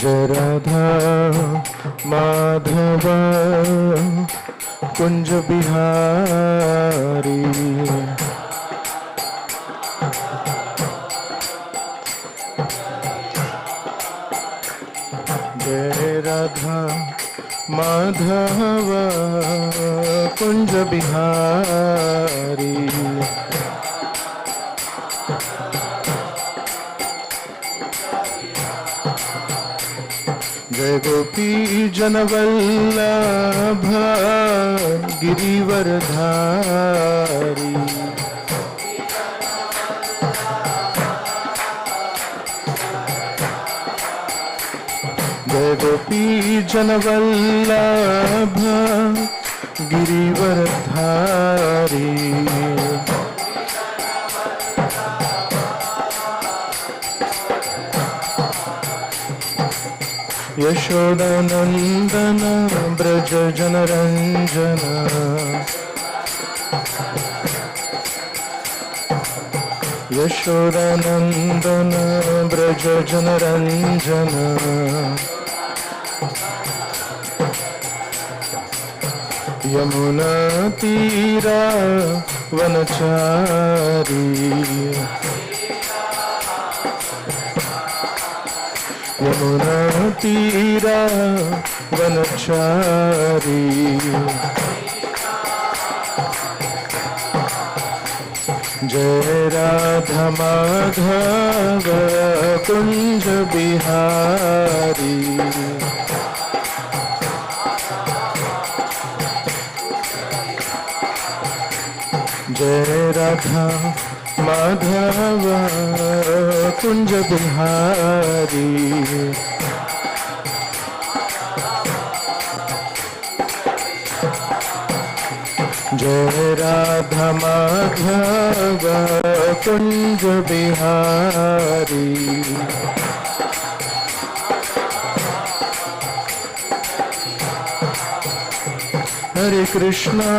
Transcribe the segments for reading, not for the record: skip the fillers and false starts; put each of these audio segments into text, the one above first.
जय राधा माधव कुंज बिहारी। जय राधा माधव कुंज बिहारी। जय गोपी जनवल्लभ गिरिवरधारी। जय गोपी जनवल्लभ गिरिवरधारी। यशोदानंदन ब्रज जनरंजन। यशोदानंदन ब्रज जनरंजन। यमुना तीरा वनचारी। यमुना तीरा वनचारी। जय राधा माधव कुंज बिहारी। जय राधा माधव कुंज बिहारी। जय राधा माधव कुंज बिहारी। हरे कृष्णा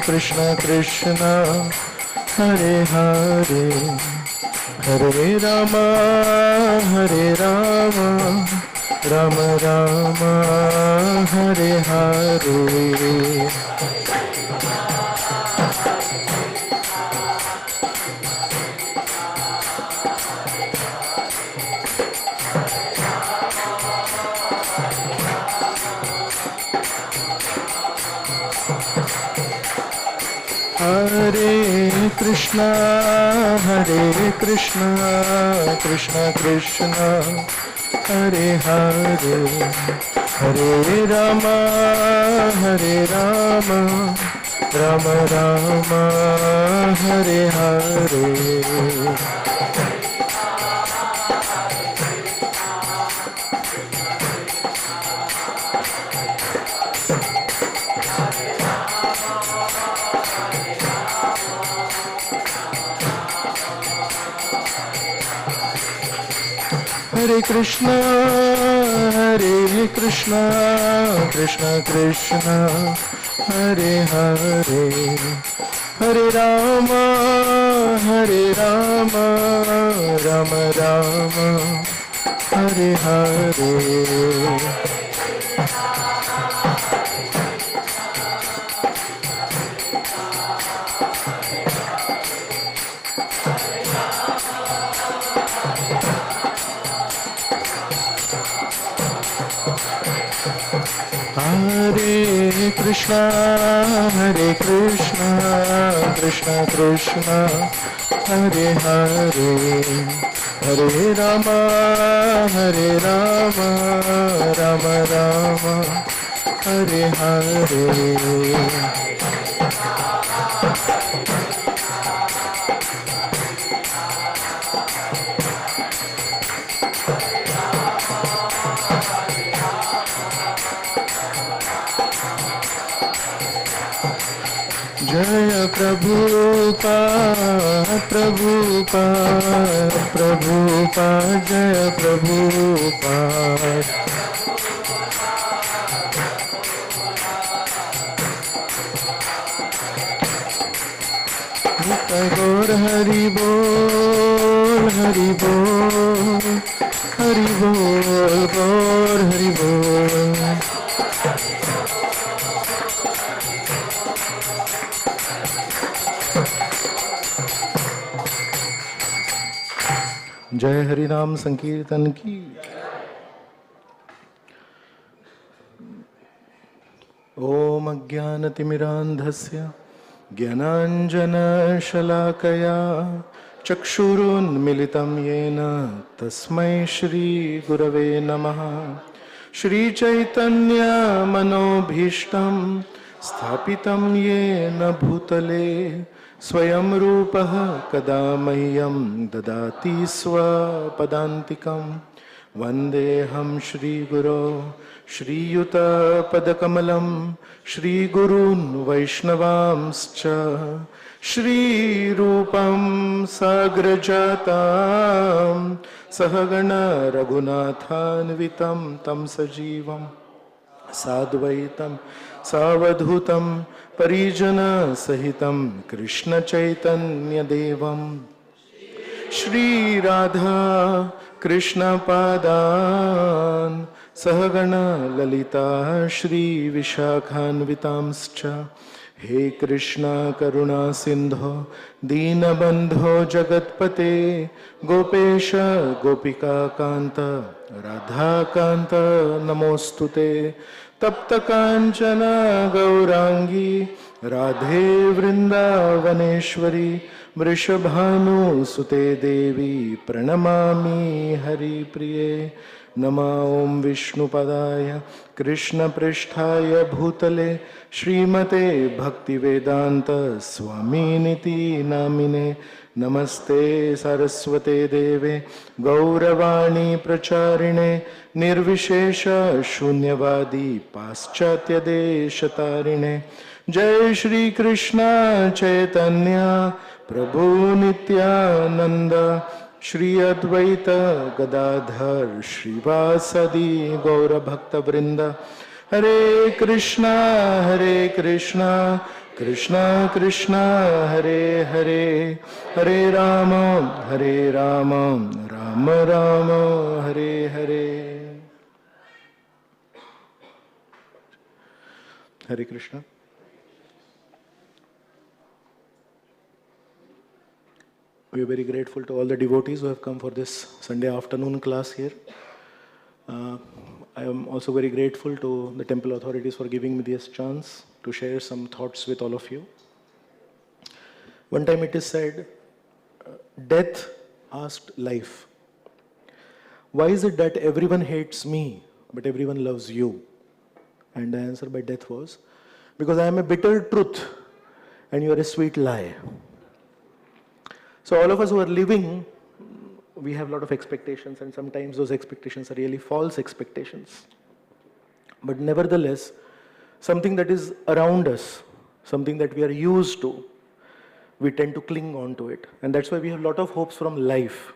कृष्ण कृष्ण हरे हरे, हरे राम राम राम हरे हरे। हरे कृष्णा कृष्ण कृष्ण हरे हरे, हरे राम राम राम हरे हरे। हरे कृष्ण कृष्ण कृष्ण हरे हरे, हरे राम राम राम हरे हरे। हरे कृष्ण कृष्ण कृष्ण हरे हरे, हरे राम राम राम हरे हरे। जय प्रभुपाद जय प्रभुपाद। गौर हरि बोल Hari Bol, Hari Bol, Gaur Hari Bol. जय हरि नाम संकीर्तन की। ओम अज्ञानतिमिरान्धस्य ज्ञानाञ्जनशलाकया चक्षुरुन्मिलितं येन तस्मै श्रीगुरवे नमः। श्रीचैतन्यमनोभीष्टं स्थापितं येन भूतले स्वयं रूपः कदा मह्यं ददाति स्वपदान्तिकं। वन्देऽहं श्रीगुरो श्रीयुतपदकमलं श्रीगुरून् वैष्णवांश्च श्रीरूपं साग्रजातां सहगण रघुनाथान्वितं तं सजीवं साद्वैतं सावधूतं परिजनसहितं कृष्णचैतन्यदेवं श्रीराधा कृष्णपादान् सहगण ललिता श्रीविशाखान्वितांश्च। हे कृष्णा करुणा सिंधो दीनबंधो जगत्पते गोपेश गोपिका कांत राधा कांत नमोस्तुते। तप्त कांचन गौरांगी राधे वृंदावनेश्वरी वृषभानुसुते देवी प्रणमामि हरिप्रिये। नमः ओं विष्णुपदाय कृष्णपृष्ठाय भूतले श्रीमते भक्तिवेदांत स्वामिनिति नामिने। नमस्ते सरस्वते देवे गौरवाणी प्रचारिणे निर्विशेष शून्यवादी पाश्चात्य देशतारिणे। जय श्री कृष्ण चैतन्य प्रभु नित्यानंद श्री अद्वैत गदाधर श्रीवासदि गौरभक्तवृंद। हरे कृष्णा कृष्णा कृष्णा हरे हरे हरे राम राम राम हरे हरे। हरे Krishna. We are very grateful to all the devotees who have come for this Sunday afternoon class here. I am also very grateful to the temple authorities for giving me this chance to share some thoughts with all of you. One time it is said, death asked life, why is it that everyone hates me but everyone loves you? And the answer by death was, because I am a bitter truth and you are a sweet lie. So all of us who are living, we have a lot of expectations, and sometimes those expectations are really false expectations. But nevertheless, something that is around us, something that we are used to, we tend to cling on to it. And that's why we have a lot of hopes from life.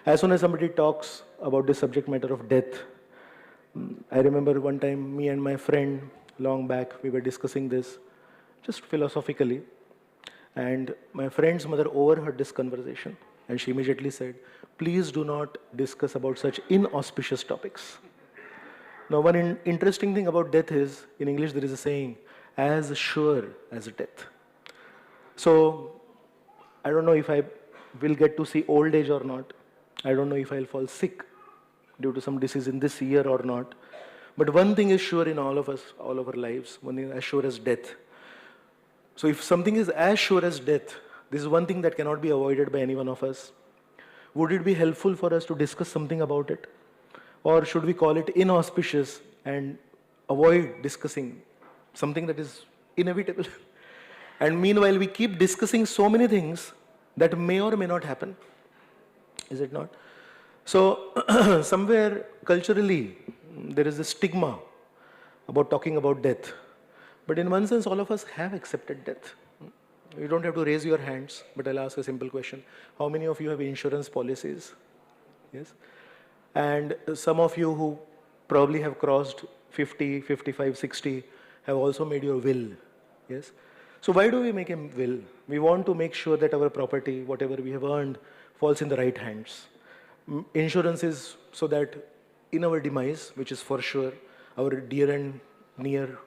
As soon as somebody talks about the subject matter of death, I remember one time me and my friend, long back, we were discussing this just philosophically. And my friend's mother overheard this conversation and she immediately said, please do not discuss about such inauspicious topics. Now, one interesting thing about death is, in English there is a saying, as sure as death. So, I don't know if I will get to see old age or not. I don't know if I'll fall sick due to some disease in this year or not. But one thing is sure in all of us, all of our lives, one thing as sure as death. So if something is as sure as death, this is one thing that cannot be avoided by any one of us. Would it be helpful for us to discuss something about it? Or should we call it inauspicious and avoid discussing something that is inevitable? And meanwhile, we keep discussing so many things that may or may not happen. Is it not? So somewhere culturally, there is a stigma about talking about death. But in one sense, all of us have accepted death. You don't have to raise your hands, but I'll ask a simple question. How many of you have insurance policies? Yes. And some of you who probably have crossed 50, 55, 60 have also made your will. Yes. So why do we make a will? We want to make sure that our property, whatever we have earned falls in the right hands. Insurance is so that in our demise, which is for sure, our dear and near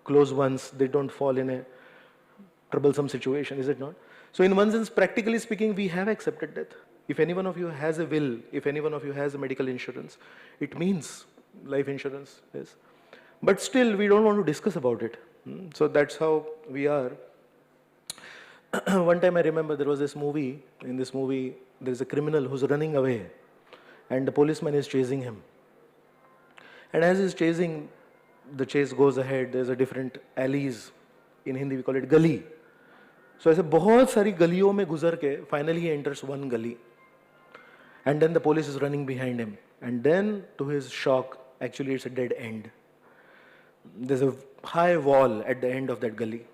close ones, they don't fall in a troublesome situation, is it not? So in one sense, practically speaking, we have accepted death. If any one of you has a will, if any one of you has a medical insurance, it means life insurance, yes. But still, we don't want to discuss about it. So that's how we are. One time I remember there was this movie. In this movie, there's a criminal who's running away and the policeman is chasing him. And as he's chasing, the chase goes ahead. There's a different alleys. In Hindi, we call it gully. So ऐसे बहुत सारी गलियों में गुजर के finally he enters one gully. And then the police is running behind him. And then, to his shock, actually it's a dead end. There's a high wall at the end of that gully.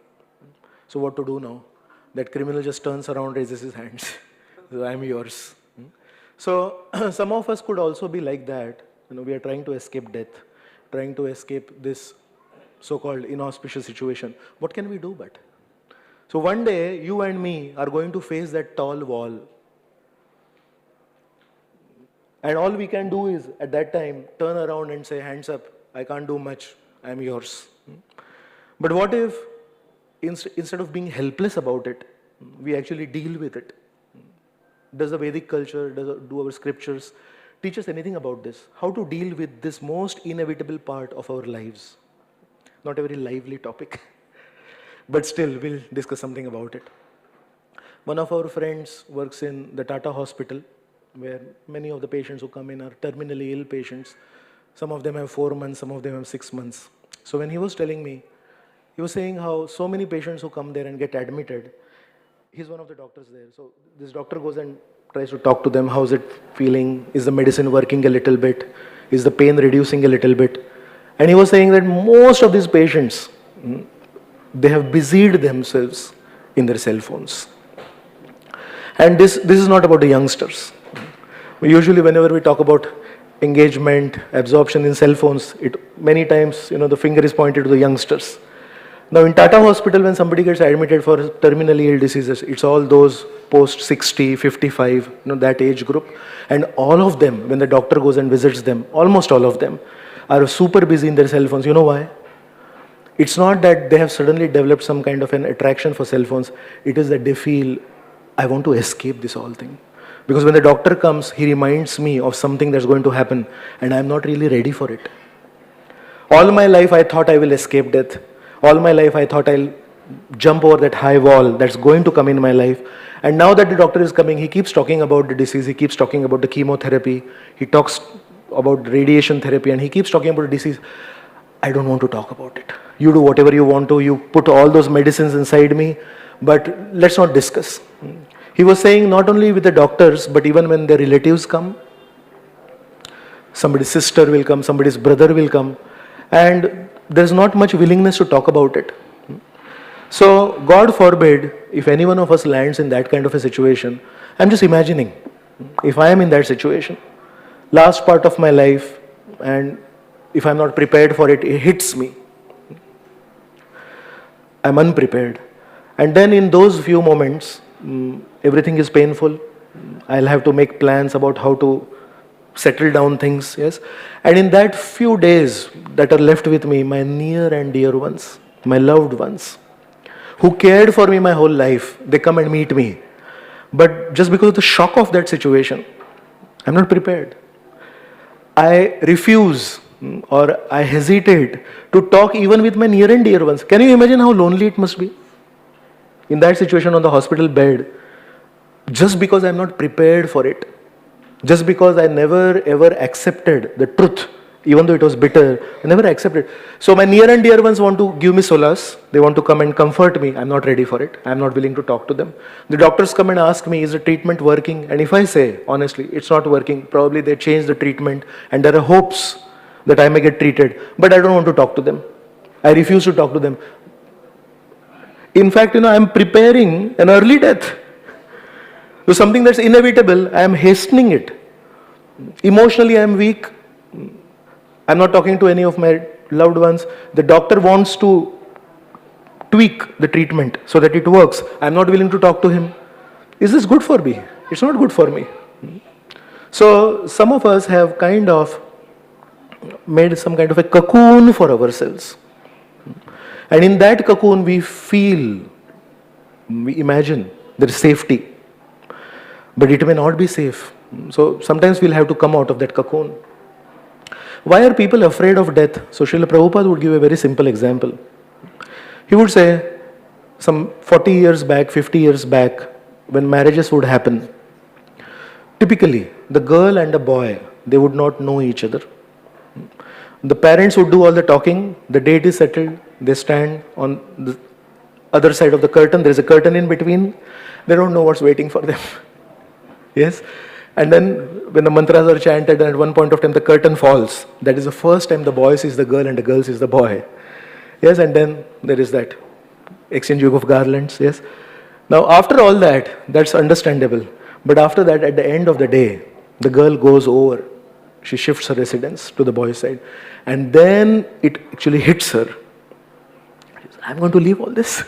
So what to do now? That criminal just turns around, raises his hands. So, I'm yours. So some of us could also be like that. We are trying to escape death, trying to escape this so-called inauspicious situation. What can we do but? So one day, you and me are going to face that tall wall. And all we can do is, at that time, turn around and say, hands up, I can't do much, I'm yours. But what if, instead of being helpless about it, we actually deal with it? Does the Vedic culture, do our scriptures teach us anything about this? How to deal with this most inevitable part of our lives? Not a very lively topic, but still, we'll discuss something about it. One of our friends works in the Tata hospital, where many of the patients who come in are terminally ill patients. Some of them have 4 months, some of them have 6 months. So when he was telling me, he was saying how so many patients who come there and get admitted, he's one of the doctors there. So this doctor goes and tries to talk to them. How's it feeling? Is the medicine working a little bit? Is the pain reducing a little bit? And he was saying that most of these patients, they have busied themselves in their cell phones. And this is not about the youngsters. Usually whenever we talk about engagement, absorption in cell phones, many times the finger is pointed to the youngsters. Now in Tata hospital, when somebody gets admitted for terminally ill diseases, it's all those post 60, 55, that age group. And all of them, when the doctor goes and visits them, almost all of them are super busy in their cell phones. You know why? It's not that they have suddenly developed some kind of an attraction for cell phones. It is that they feel, I want to escape this whole thing. Because when the doctor comes, he reminds me of something that's going to happen and I'm not really ready for it. All my life I thought I will escape death. All my life I thought I'll jump over that high wall that's going to come in my life. And now that the doctor is coming, he keeps talking about the disease, he keeps talking about the chemotherapy, he talks about radiation therapy, and he keeps talking about the disease. I don't want to talk about it. You do whatever you want to, you put all those medicines inside me, but let's not discuss. He was saying not only with the doctors, but even when their relatives come, somebody's sister will come, somebody's brother will come, and there's not much willingness to talk about it. So, God forbid, if any one of us lands in that kind of a situation, I'm just imagining, if I am in that situation, last part of my life, and if I'm not prepared for it, it hits me. I'm unprepared. And then in those few moments, everything is painful. I'll have to make plans about how to settle down things, yes. And in that few days that are left with me, my near and dear ones, my loved ones, who cared for me my whole life, they come and meet me. But just because of the shock of that situation, I'm not prepared. I refuse or I hesitate to talk even with my near and dear ones. Can you imagine how lonely it must be? In that situation on the hospital bed, just because I'm not prepared for it, just because I never ever accepted the truth, even though it was bitter, I never accepted. So my near and dear ones want to give me solace. They want to come and comfort me. I'm not ready for it. I'm not willing to talk to them. The doctors come and ask me, is the treatment working? And if I say, honestly, it's not working, probably they change the treatment and there are hopes that I may get treated. But I don't want to talk to them. I refuse to talk to them. In fact, I'm preparing an early death. So something that's inevitable, I am hastening it. Emotionally, I am weak. I'm not talking to any of my loved ones. The doctor wants to tweak the treatment so that it works. I'm not willing to talk to him. Is this good for me? It's not good for me. So some of us have kind of made some kind of a cocoon for ourselves. And in that cocoon we feel, we imagine there is safety. But it may not be safe. So sometimes we'll have to come out of that cocoon. Why are people afraid of death? So Srila Prabhupada would give a very simple example. He would say, some 40 years back, 50 years back, when marriages would happen, typically the girl and the boy, they would not know each other. The parents would do all the talking, the date is settled, they stand on the other side of the curtain, there is a curtain in between, they don't know what's waiting for them. Yes? And then when the mantras are chanted and at one point of time the curtain falls, that is the first time the boy sees the girl and the girl sees the boy. Yes, and then there is that exchanging of garlands. Yes. Now after all that, that's understandable. But after that, at the end of the day, the girl goes over. She shifts her residence to the boy's side. And then it actually hits her. I'm going to leave all this.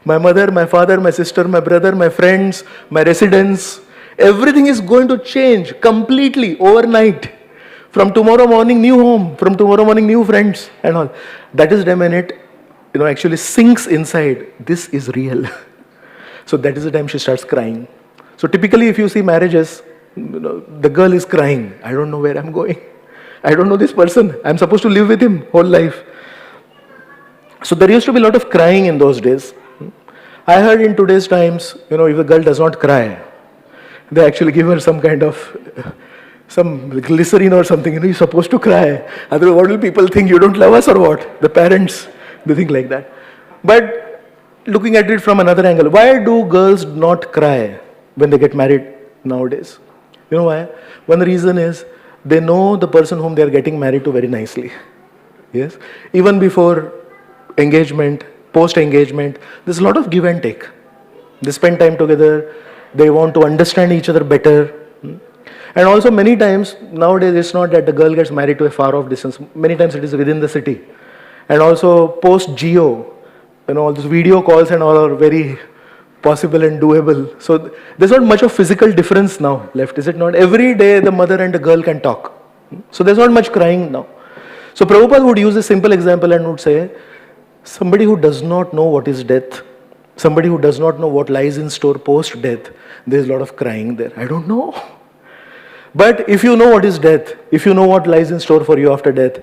My mother, my father, my sister, my brother, my friends, my residence, everything is going to change completely overnight. From tomorrow morning, new home. From tomorrow morning, new friends and all. That is when it, actually sinks inside. This is real. So that is the time she starts crying. So typically if you see marriages, the girl is crying. I don't know where I'm going. I don't know this person. I'm supposed to live with him whole life. So there used to be a lot of crying in those days. I heard in today's times, if a girl does not cry, they actually give her some kind of, some glycerin or something, you're supposed to cry. Otherwise, what will people think? You don't love us or what? The parents, they think like that. But looking at it from another angle, why do girls not cry when they get married nowadays? You know why? One reason is they know the person whom they are getting married to very nicely. Yes? Even before engagement, post-engagement, there's a lot of give and take. They spend time together. They want to understand each other better. And also many times, nowadays it's not that the girl gets married to a far off distance. Many times it is within the city. And also post-geo, all those video calls and all are very possible and doable. So there's not much of physical difference now left, is it not? Every day the mother and the girl can talk. So there's not much crying now. So Prabhupada would use a simple example and would say, somebody who does not know what is death, somebody who does not know what lies in store post-death, there's a lot of crying there. I don't know. But if you know what is death, if you know what lies in store for you after death,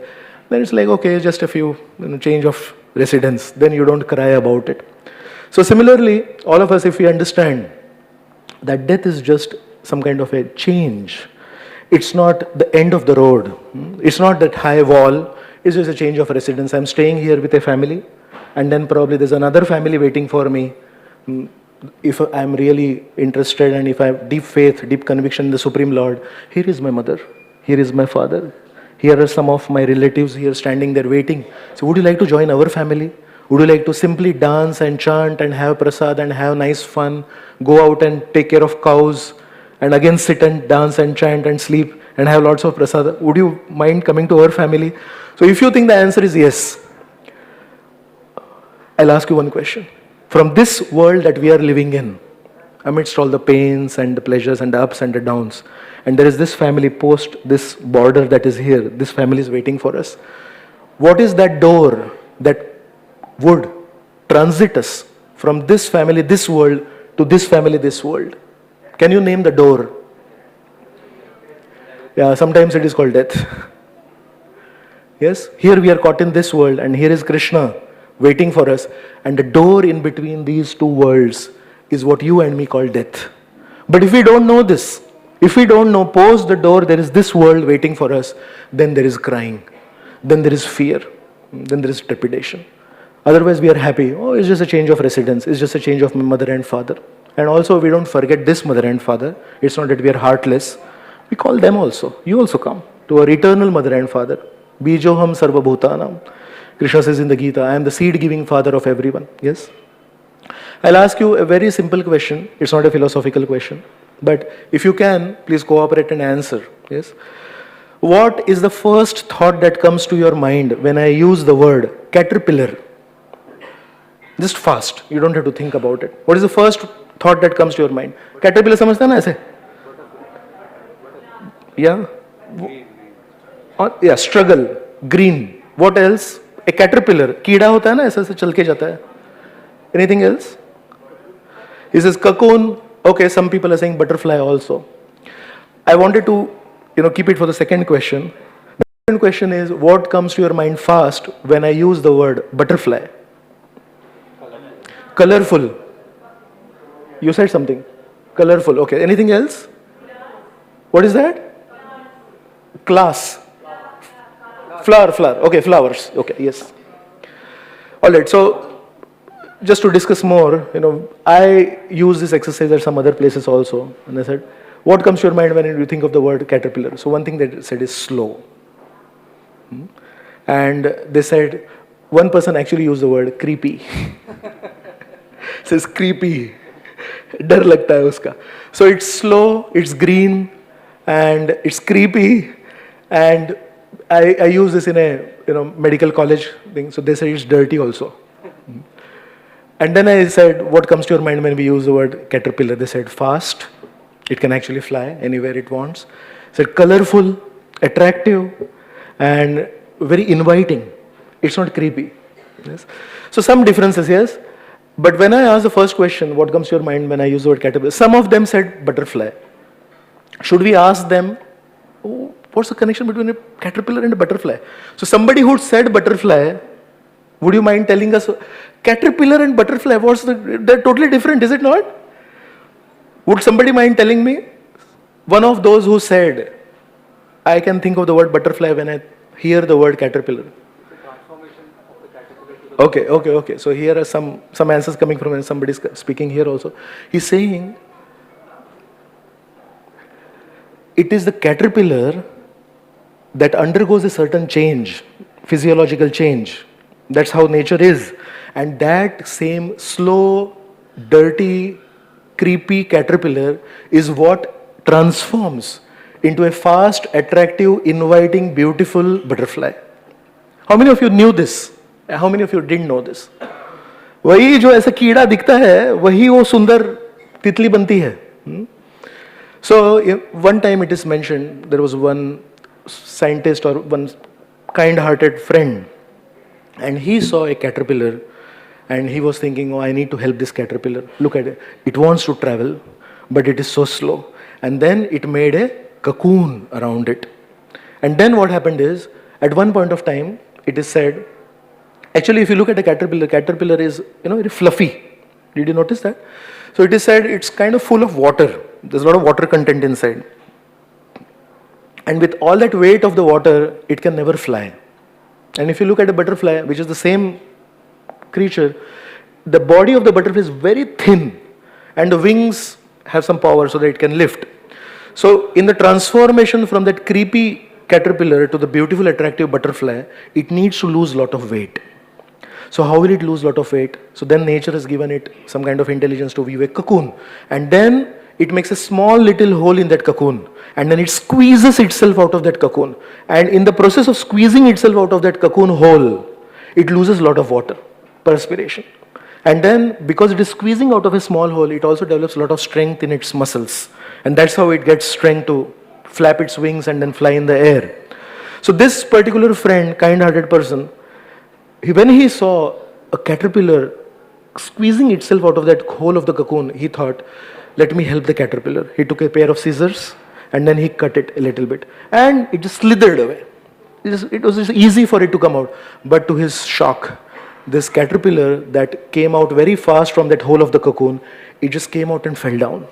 then it's like, okay, just a few change of residence. Then you don't cry about it. So similarly, all of us, if we understand that death is just some kind of a change, it's not the end of the road. It's not that high wall. It's just a change of residence. I'm staying here with a family, and then probably there's another family waiting for me. If I'm really interested and if I have deep faith, deep conviction in the Supreme Lord, here is my mother, here is my father, here are some of my relatives here standing there waiting. So would you like to join our family? Would you like to simply dance and chant and have prasad and have nice fun, go out and take care of cows, and again sit and dance and chant and sleep and have lots of prasad? Would you mind coming to our family? So if you think the answer is yes, I'll ask you one question. From this world that we are living in, amidst all the pains and the pleasures and the ups and the downs, and there is this family post this border that is here, this family is waiting for us. What is that door that would transit us from this family, this world, to this family, this world? Can you name the door? Yeah, sometimes it is called death. Yes, here we are caught in this world, and here is Krishna waiting for us, and the door in between these two worlds is what you and me call death. But if we don't know this, if we don't know, post the door there is this world waiting for us, then there is crying, then there is fear, then there is trepidation. Otherwise we are happy. Oh, it's just a change of residence, it's just a change of my mother and father. And also we don't forget this mother and father. It's not that we are heartless. We call them also. You also come to our eternal mother and father. Bijoham sarva bhutanam. Krishna says in the Gita, I am the seed-giving father of everyone. Yes? I'll ask you a very simple question. It's not a philosophical question. But if you can, please cooperate and answer. Yes? What is the first thought that comes to your mind when I use the word caterpillar? Just fast. You don't have to think about it. What is the first thought that comes to your mind. Caterpillar समझता है ना ऐसे? Yeah. Yeah, struggle, green. What else? A caterpillar. कीड़ा होता है ना ऐसे चल के जाता है. Anything else? He says cocoon. Okay, some people are saying butterfly also. I wanted to, keep it for the second question. The second question is, what comes to your mind fast when I use the word butterfly? Colorful. You said something. Colorful. Okay. Anything else? What is that? Class. Flower. Okay, flowers. Okay, yes. All right. So, just to discuss more, I use this exercise at some other places also. And I said, what comes to your mind when you think of the word caterpillar? So one thing they said is slow. And they said, one person actually used the word creepy. Says creepy. Dar lagta hai uska. So it's slow, it's green, and it's creepy. And I use this in a medical college thing. So they say it's dirty also. And then I said, what comes to your mind when we use the word caterpillar? They said fast. It can actually fly anywhere it wants. I said colorful, attractive, and very inviting. It's not creepy. Yes. So some differences, yes. But when I asked the first question, what comes to your mind when I use the word caterpillar? Some of them said butterfly. Should we ask them, oh, what's the connection between a caterpillar and a butterfly? So somebody who said butterfly, would you mind telling us, caterpillar and butterfly, they're totally different, is it not? Would somebody mind telling me? One of those who said, I can think of the word butterfly when I hear the word caterpillar. The transformation of the caterpillar to the Okay. So here are some answers coming from when somebody's speaking here also. He's saying, it is the caterpillar that undergoes a certain change, physiological change. That's how nature is. And that same slow, dirty, creepy caterpillar is what transforms into a fast, attractive, inviting, beautiful butterfly. How many of you knew this? How many of you didn't know this? वही जो ऐसा कीड़ा दिखता है, वही वो सुंदर तितली बनती है. So one time it is mentioned, there was one scientist or one kind-hearted friend, and he saw a caterpillar, and he was thinking, oh, I need to help this caterpillar. Look at it. It wants to travel, but it is so slow. And then it made a cocoon around it. And then what happened is, at one point of time, it is said, actually, if you look at a caterpillar is, very fluffy. Did you notice that? So it is said it's kind of full of water. There's a lot of water content inside. And with all that weight of the water, it can never fly. And if you look at a butterfly, which is the same creature, the body of the butterfly is very thin, and the wings have some power so that it can lift. So in the transformation from that creepy caterpillar to the beautiful, attractive butterfly, it needs to lose a lot of weight. So how will it lose a lot of weight? So then nature has given it some kind of intelligence to weave a cocoon. And then it makes a small little hole in that cocoon. And then it squeezes itself out of that cocoon. And in the process of squeezing itself out of that cocoon hole, it loses a lot of water, perspiration. And then because it is squeezing out of a small hole, it also develops a lot of strength in its muscles. And that's how it gets strength to flap its wings and then fly in the air. So this particular friend, kind-hearted person, when he saw a caterpillar squeezing itself out of that hole of the cocoon, he thought, let me help the caterpillar. He took a pair of scissors and then he cut it a little bit. And it just slithered away. It was just easy for it to come out. But to his shock, this caterpillar that came out very fast from that hole of the cocoon, it just came out and fell down.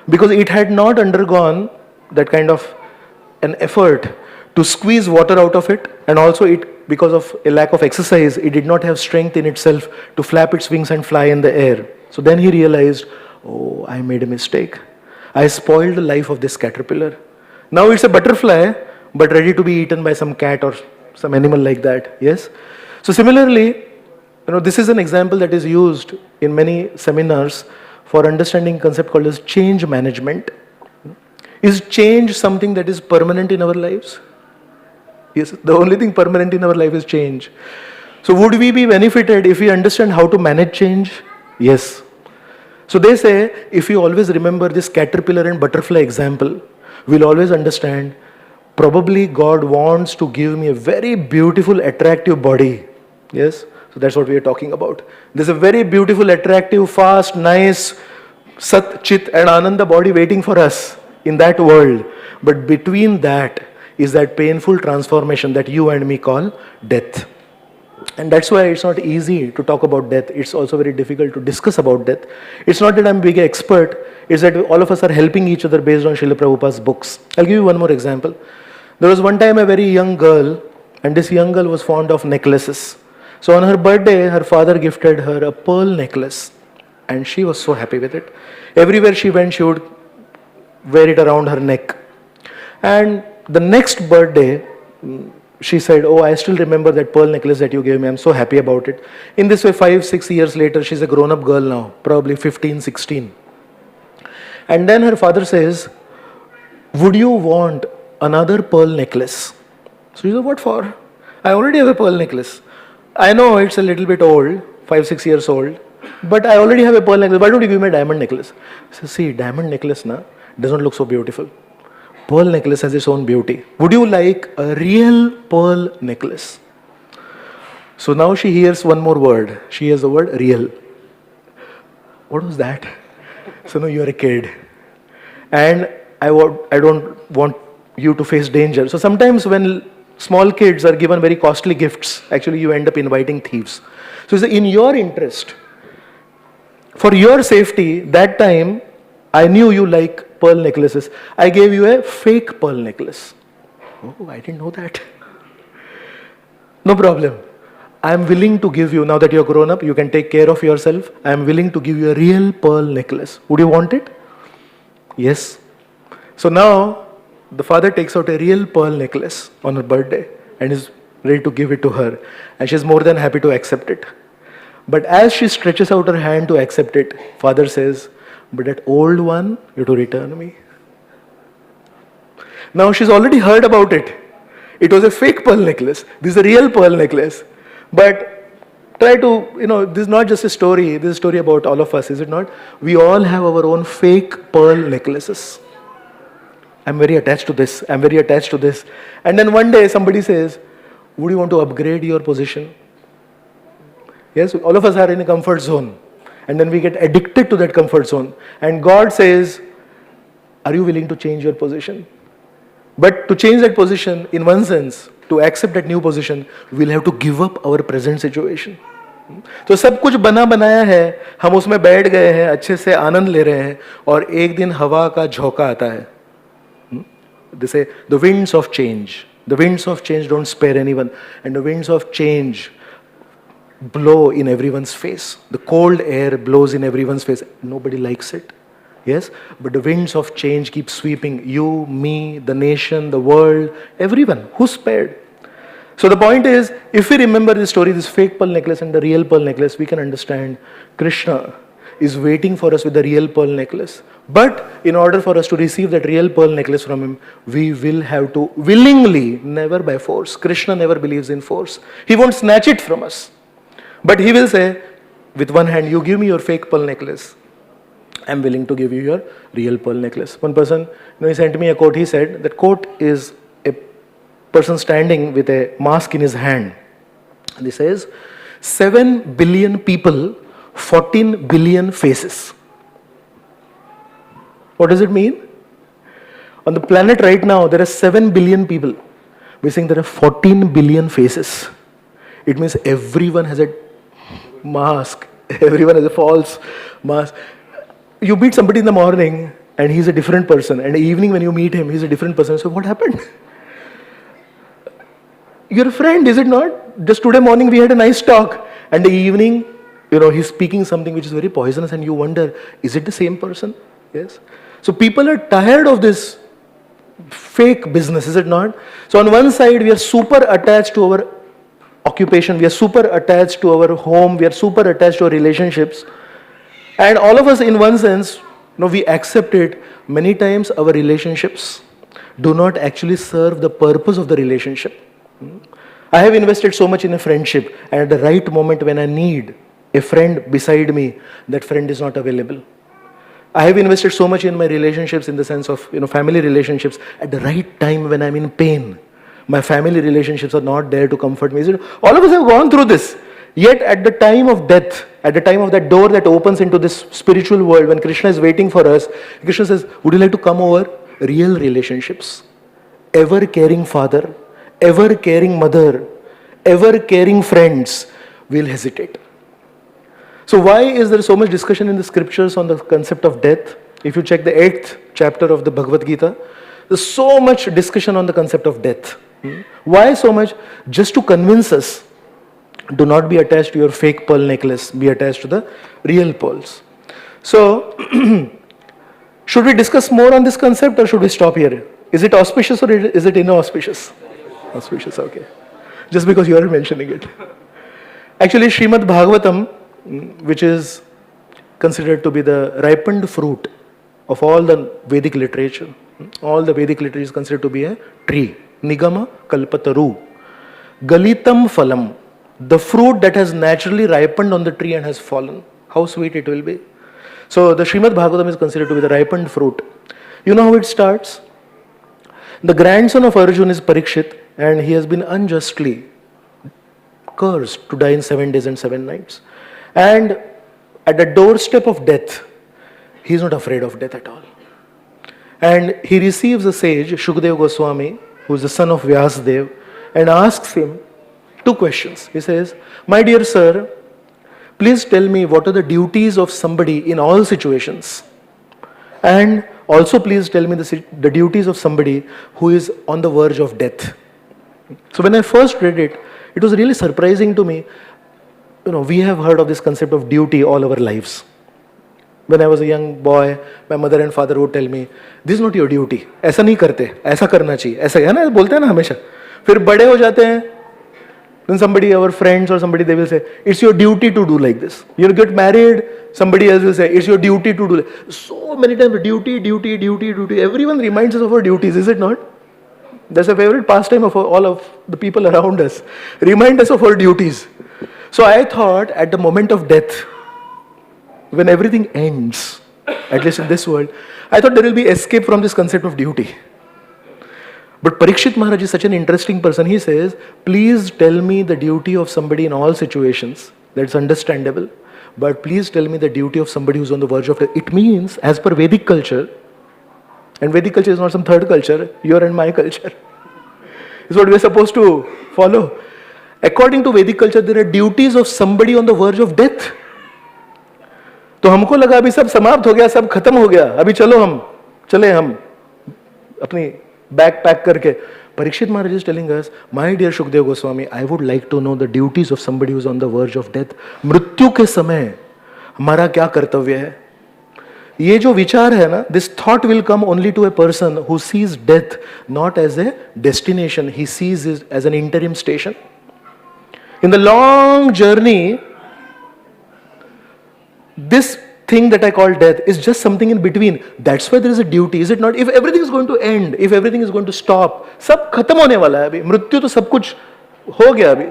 Because it had not undergone that kind of an effort to squeeze water out of it, and also because of a lack of exercise, it did not have strength in itself to flap its wings and fly in the air. So then he realized, oh, I made a mistake. I spoiled the life of this caterpillar. Now it's a butterfly, but ready to be eaten by some cat or some animal like that. Yes? So similarly, this is an example that is used in many seminars for understanding a concept called as change management. Is change something that is permanent in our lives? Yes, the only thing permanent in our life is change. So would we be benefited if we understand how to manage change? Yes. So they say, if you always remember this caterpillar and butterfly example, we'll always understand, probably God wants to give me a very beautiful, attractive body. Yes? So that's what we are talking about. There's a very beautiful, attractive, fast, nice, Sat, Chit and Ananda body waiting for us in that world. But between that is that painful transformation that you and me call death. And that's why it's not easy to talk about death. It's also very difficult to discuss about death. It's not that I'm a big expert. It's that all of us are helping each other based on Srila Prabhupada's books. I'll give you one more example. There was one time a very young girl, and this young girl was fond of necklaces. So on her birthday, her father gifted her a pearl necklace. And she was so happy with it. Everywhere she went, she would wear it around her neck. And the next birthday, she said, oh, I still remember that pearl necklace that you gave me. I'm so happy about it. In this way, 5-6 years later, she's a grown-up girl now, probably 15, 16. And then her father says, would you want another pearl necklace? So she said, what for? I already have a pearl necklace. I know it's a little bit old, 5-6 years old, but I already have a pearl necklace. Why don't you give me a diamond necklace? I said, see, diamond necklace doesn't look so beautiful. Pearl necklace has its own beauty. Would you like a real pearl necklace? So now she hears one more word. She hears the word real. What was that? So now you are a kid. And I don't want you to face danger. So sometimes when small kids are given very costly gifts, actually you end up inviting thieves. So it's in your interest, for your safety, that time I knew you like pearl necklaces. I gave you a fake pearl necklace. Oh, I didn't know that. No problem. I am willing to give you, now that you're grown up, you can take care of yourself. I am willing to give you a real pearl necklace. Would you want it? Yes. So now the father takes out a real pearl necklace on her birthday and is ready to give it to her. And she's more than happy to accept it. But as she stretches out her hand to accept it, father says, but that old one, you have to return me. Now she's already heard about it. It was a fake pearl necklace. This is a real pearl necklace. But try to, this is not just a story. This is a story about all of us, is it not? We all have our own fake pearl necklaces. I'm very attached to this. I'm very attached to this. And then one day somebody says, would you want to upgrade your position? Yes, all of us are in a comfort zone. And then we get addicted to that comfort zone. And God says, are you willing to change your position? But to change that position, in one sense, to accept that new position, we'll have to give up our present situation. तो सब कुछ बना बनाया है, हम उसमें बैठ गए हैं, अच्छे से आनंद ले रहे हैं, और एक दिन हवा का झोंका आता है. They say, the winds of change. The winds of change don't spare anyone. And the winds of change blow in everyone's face. The cold air blows in everyone's face. Nobody likes it. Yes? But the winds of change keep sweeping you, me, the nation, the world, everyone. Who's spared? So the point is, if we remember this story, this fake pearl necklace and the real pearl necklace, we can understand Krishna is waiting for us with the real pearl necklace. But in order for us to receive that real pearl necklace from him, we will have to willingly, never by force. Krishna never believes in force. He won't snatch it from us. But he will say, with one hand, you give me your fake pearl necklace. I'm willing to give you your real pearl necklace. One person, he sent me a quote. He said, that quote is a person standing with a mask in his hand. And he says, 7 billion people, 14 billion faces. What does it mean? On the planet right now, there are 7 billion people. We're saying there are 14 billion faces. It means everyone has a mask. Everyone has a false mask. You meet somebody in the morning and he's a different person. And in the evening when you meet him, he's a different person. So what happened? You're a friend, is it not? Just today morning we had a nice talk. And the evening, he's speaking something which is very poisonous and you wonder, is it the same person? Yes. So people are tired of this fake business, is it not? So on one side, we are super attached to our occupation, we are super attached to our home, we are super attached to our relationships. And all of us, in one sense, we accept it. Many times our relationships do not actually serve the purpose of the relationship. I have invested so much in a friendship, and at the right moment when I need a friend beside me, that friend is not available. I have invested so much in my relationships in the sense of, family relationships. At the right time when I'm in pain, my family relationships are not there to comfort me. All of us have gone through this. Yet at the time of death, at the time of that door that opens into this spiritual world, when Krishna is waiting for us, Krishna says, would you like to come over? Real relationships. Ever caring father, ever caring mother, ever caring friends will hesitate. So why is there so much discussion in the scriptures on the concept of death? If you check the 8th chapter of the Bhagavad Gita, there's so much discussion on the concept of death. Why so much? Just to convince us, do not be attached to your fake pearl necklace, be attached to the real pearls. So, should we discuss more on this concept or should we stop here? Is it auspicious or is it inauspicious? Auspicious, okay. Just because you are mentioning it. Actually, Srimad Bhagavatam, which is considered to be the ripened fruit of all the Vedic literature. All the Vedic literature is considered to be a tree. Nigama kalpataru. Galitam phalam. The fruit that has naturally ripened on the tree and has fallen. How sweet it will be. So the Srimad Bhagavatam is considered to be the ripened fruit. You know how it starts? The grandson of Arjun is Parikshit and he has been unjustly cursed to die in 7 days and 7 nights. And at the doorstep of death, he is not afraid of death at all. And he receives a sage, Shukdev Goswami, who is the son of Vyasdev, and asks him 2 questions. He says, my dear sir, please tell me what are the duties of somebody in all situations. And also please tell me the duties of somebody who is on the verge of death. So when I first read it, it was really surprising to me. We have heard of this concept of duty all our lives. When I was a young boy, my mother and father would tell me, this is not your duty. ऐसा नहीं करते, ऐसा करना चाहिए. ऐसा है ना, बोलते हैं ना हमेशा. फिर बड़े हो जाते हैं. Then somebody, our friends or somebody, they will say, it's your duty to do like this. You get married, somebody else will say, it's your duty to do like this. So many times, duty. Everyone reminds us of our duties, is it not? That's a favorite pastime of all of the people around us. Remind us of our duties. So I thought at the moment of death, when everything ends, at least in this world, I thought there will be escape from this concept of duty. But Parikshit Maharaj is such an interesting person. He says, please tell me the duty of somebody in all situations. That's understandable. But please tell me the duty of somebody who's on the verge of death. It means, as per Vedic culture, and Vedic culture is not some third culture, your and my culture. It's what we're supposed to follow. According to Vedic culture, there are duties of somebody on the verge of death. तो हमको लगा अभी सब समाप्त हो गया, सब खत्म हो गया, अभी चले हम अपनी बैग पैक करके. Parikshit Maharaj is telling us, my dear Shukdev Goswami, I would like to know the duties of somebody who is on the verge of death. मृत्यु के समय हमारा क्या कर्तव्य है? ये जो विचार है ना, this thought will come only to a person who sees death not as a destination, he sees it as an interim station. In the long journey, this thing that I call death is just something in between. That's why there is a duty, is it not? If everything is going to end, if everything is going to stop, सब खत्म होने वाला है अभी. मृत्यु तो सब कुछ हो गया अभी.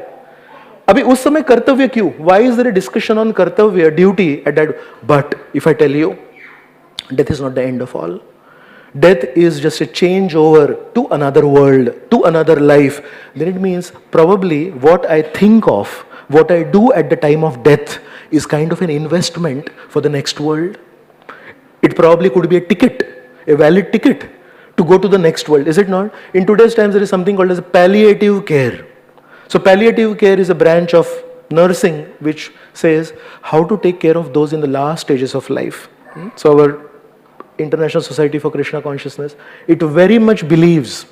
अभी उस समय कर्तव्य क्यों? Why is there a discussion on कर्तव्य, duty at that? But if I tell you, death is not the end of all. Death is just a changeover to another world, to another life. Then it means probably what I think of, what I do at the time of death is kind of an investment for the next world. It probably could be a ticket, a valid ticket to go to the next world, is it not? In today's times, there is something called as palliative care. So palliative care is a branch of nursing which says how to take care of those in the last stages of life. So our International Society for Krishna Consciousness, it very much believes,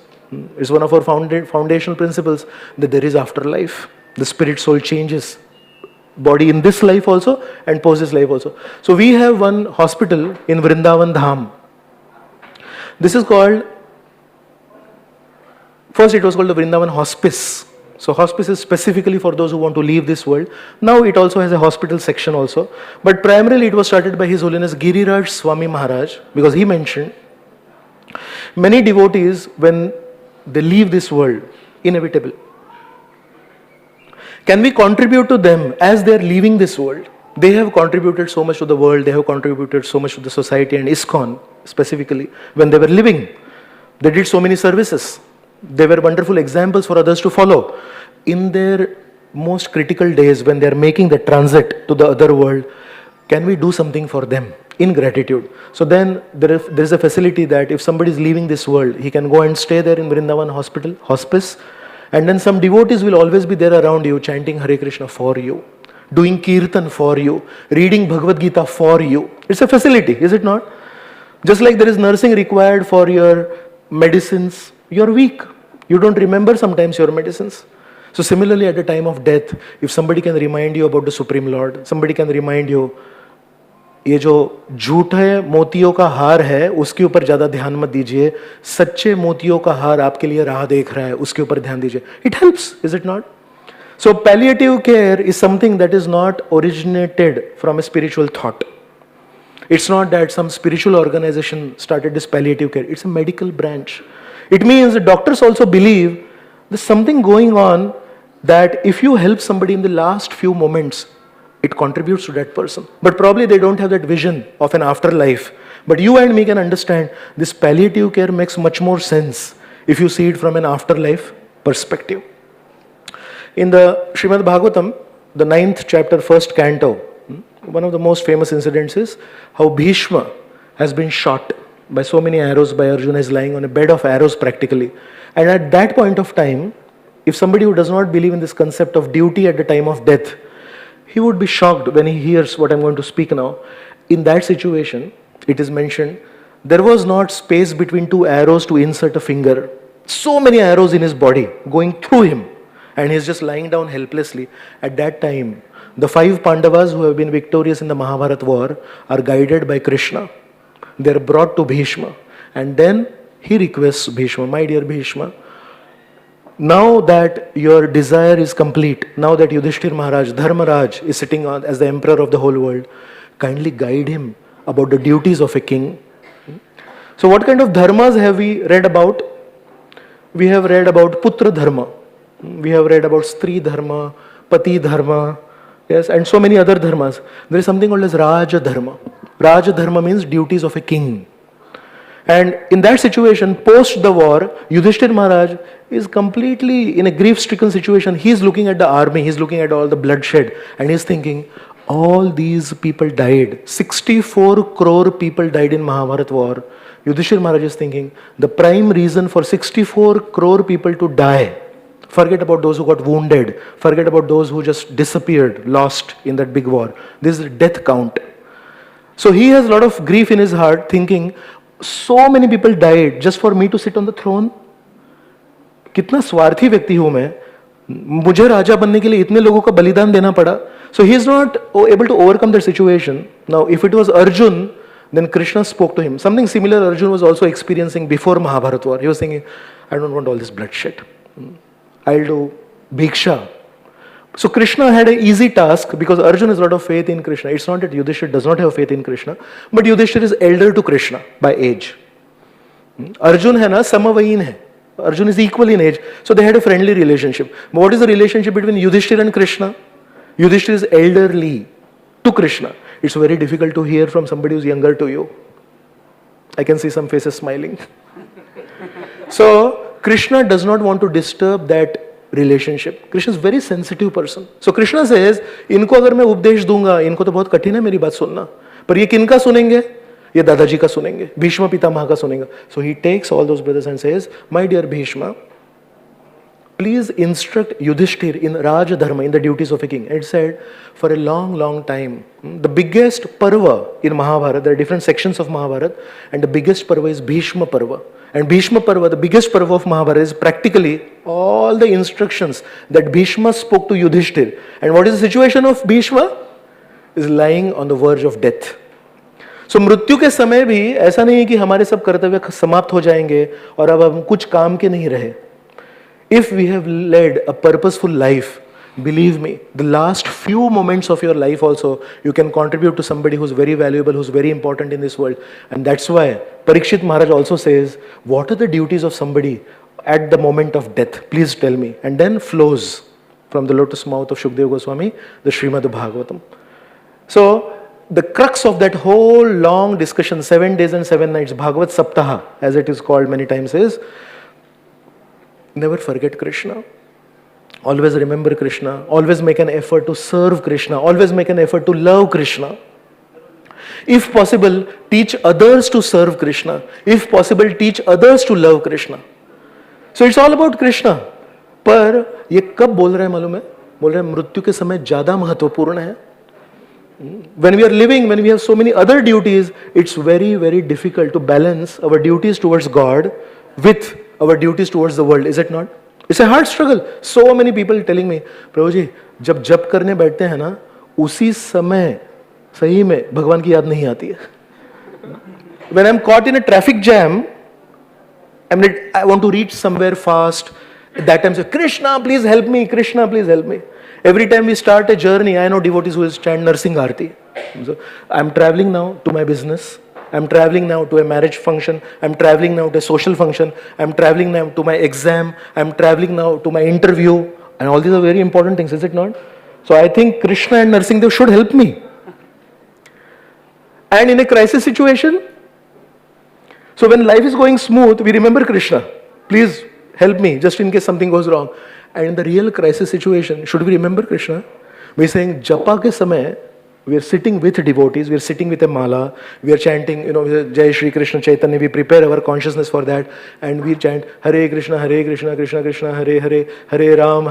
it's one of our foundational principles, that there is afterlife. The spirit soul changes body in this life also and post this life also. So we have one hospital in Vrindavan Dham. This is called, first it was called the Vrindavan Hospice. So hospice is specifically for those who want to leave this world. Now it also has a hospital section also. But primarily it was started by His Holiness Giriraj Swami Maharaj, because he mentioned many devotees, when they leave this world, inevitable. Can we contribute to them as they are leaving this world? They have contributed so much to the world, they have contributed so much to the society and ISKCON specifically when they were living. They did so many services. They were wonderful examples for others to follow. In their most critical days when they are making the transit to the other world, can we do something for them in gratitude? So then there is a facility that if somebody is leaving this world, he can go and stay there in Vrindavan hospice, and then some devotees will always be there around you chanting Hare Krishna for you, doing Kirtan for you, reading Bhagavad Gita for you. It's a facility, is it not? Just like there is nursing required for your medicines, you're weak. You don't remember sometimes your medicines. So similarly at the time of death, if somebody can remind you about the Supreme Lord, somebody can remind you, ये जो झूठे मोतियों का हार है उसके ऊपर ज़्यादा ध्यान मत दीजिए, सच्चे मोतियों का हार आपके लिए राह देख रहा है, उसके ऊपर ध्यान दीजिए. It helps, is it not? So palliative care is something that is not originated from a spiritual thought. It's not that some spiritual organization started this palliative care. It's a medical branch. It means the doctors also believe there's something going on that if you help somebody in the last few moments, it contributes to that person. But probably they don't have that vision of an afterlife. But you and me can understand this palliative care makes much more sense if you see it from an afterlife perspective. In the Srimad Bhagavatam, the 9th chapter, 1st canto, one of the most famous incidents is how Bhishma has been shot by so many arrows by Arjuna, is lying on a bed of arrows practically. And at that point of time, if somebody who does not believe in this concept of duty at the time of death, he would be shocked when he hears what I'm going to speak now. In that situation, it is mentioned, there was not space between two arrows to insert a finger. So many arrows in his body going through him, and he's just lying down helplessly. At that time, the 5 Pandavas who have been victorious in the Mahabharata war are guided by Krishna. They are brought to Bhishma, and then he requests Bhishma, my dear Bhishma, now that your desire is complete, now that Yudhishthir Maharaj, Dharmaraj is sitting on as the emperor of the whole world, kindly guide him about the duties of a king. So what kind of dharmas have we read about? We have read about Putra Dharma. We have read about Stri Dharma, Pati Dharma, yes, and so many other dharmas. There is something called as Raja Dharma. Raja Dharma means duties of a king. And in that situation, post the war, Yudhishthir Maharaj is completely in a grief-stricken situation. He's looking at the army, he's looking at all the bloodshed, and he's thinking, all these people died. 64 crore people died in Mahabharata war. Yudhishthir Maharaj is thinking, the prime reason for 64 crore people to die, forget about those who got wounded, forget about those who just disappeared, lost in that big war. This is the death count. So he has a lot of grief in his heart, thinking, so many people died just for me to sit on the throne. कितना स्वार्थी व्यक्ति हूं मैं, मुझे राजा बनने के लिए इतने लोगों का बलिदान देना पड़ा. So he is not able to overcome that situation. Now, if it was Arjun, then Krishna spoke to him. Something similar Arjun was also experiencing before Mahabharata war. He was thinking, I don't want all this bloodshed. I'll do bhiksha. So Krishna had an easy task because Arjun has a lot of faith in Krishna. It's not that Yudhishthira does not have faith in Krishna, but Yudhishthira is elder to Krishna by age. Arjun hai na, samavayin hai. Arjun is equal in age. So they had a friendly relationship. But what is the relationship between Yudhishthira and Krishna? Yudhishthira is elderly to Krishna. It's very difficult to hear from somebody who's younger to you. I can see some faces smiling. So Krishna does not want to disturb that relationship. Krishna is a very sensitive person. So Krishna says, इनको अगर मैं उपदेश दूंगा, इनको तो बहुत कठिन है मेरी बात सुनना, पर ये किनका सुनेंगे? ये दादाजी का सुनेंगे, भीष्म पितामह का सुनेंगे. So he takes all those brothers and says, my dear Bhishma, please instruct Yudhishthir in Raja Dharma, in the duties of a king. And it said, for a long, long time, the biggest parva in Mahabharata, there are different sections of Mahabharata, and the biggest parva is Bhishma Parva. And Bhishma Parva, the biggest parva of Mahabharata, is practically all the instructions that Bhishma spoke to Yudhishthir. And what is the situation of Bhishma? Is lying on the verge of death. So मृत्यु के समय भी ऐसा नहीं है कि हमारे सब कर्तव्य समाप्त हो जाएंगे और अब हम कुछ काम के नहीं रहे. If we have led a purposeful life, believe me, the last few moments of your life also, you can contribute to somebody who's very valuable, who's very important in this world. And that's why Parikshit Maharaj also says, what are the duties of somebody at the moment of death? Please tell me. And then flows from the lotus mouth of Shukdev Goswami, the Srimad Bhagavatam. So the crux of that whole long discussion, 7 days and 7 nights, Bhagavad Saptaha, as it is called many times, is never forget Krishna. Always remember Krishna. Always make an effort to serve Krishna. Always make an effort to love Krishna. If possible, teach others to serve Krishna. If possible, teach others to love Krishna. So it's all about Krishna. पर ये कब बोल रहे हैं मालूम है? बोल रहे हैं मृत्यु के समय ज़्यादा महत्वपूर्ण है. When we are living, when we have so many other duties, it's very, very difficult to balance our duties towards God with our duties towards the world. Is it not? It's a hard struggle. So many people telling me, प्रभु जी, जब जप करने बैठते हैं ना, उसी समय सही में भगवान की याद नहीं आती है. When I'm caught in a traffic jam, I want to reach somewhere fast. At that time, say, Krishna, please help me. Krishna, please help me. Every time we start a journey, I know devotees who will chant Narsingh Aarti. So I'm traveling now to my business. I'm traveling now to a marriage function. I'm traveling now to a social function. I'm traveling now to my exam. I'm traveling now to my interview. And all these are very important things, is it not? So I think Krishna and Narsingh Dev should help me. And in a crisis situation, so when life is going smooth, we remember Krishna. Please help me, just in case something goes wrong. And in the real crisis situation, should we remember Krishna? We're saying, Japa ke samay, we are sitting with devotees, we are sitting with a mala, we are chanting, Jai Shri Krishna Chaitanya, we prepare our consciousness for that, and we chant, Hare Krishna, Krishna Krishna, Hare Hare, Hare Ram,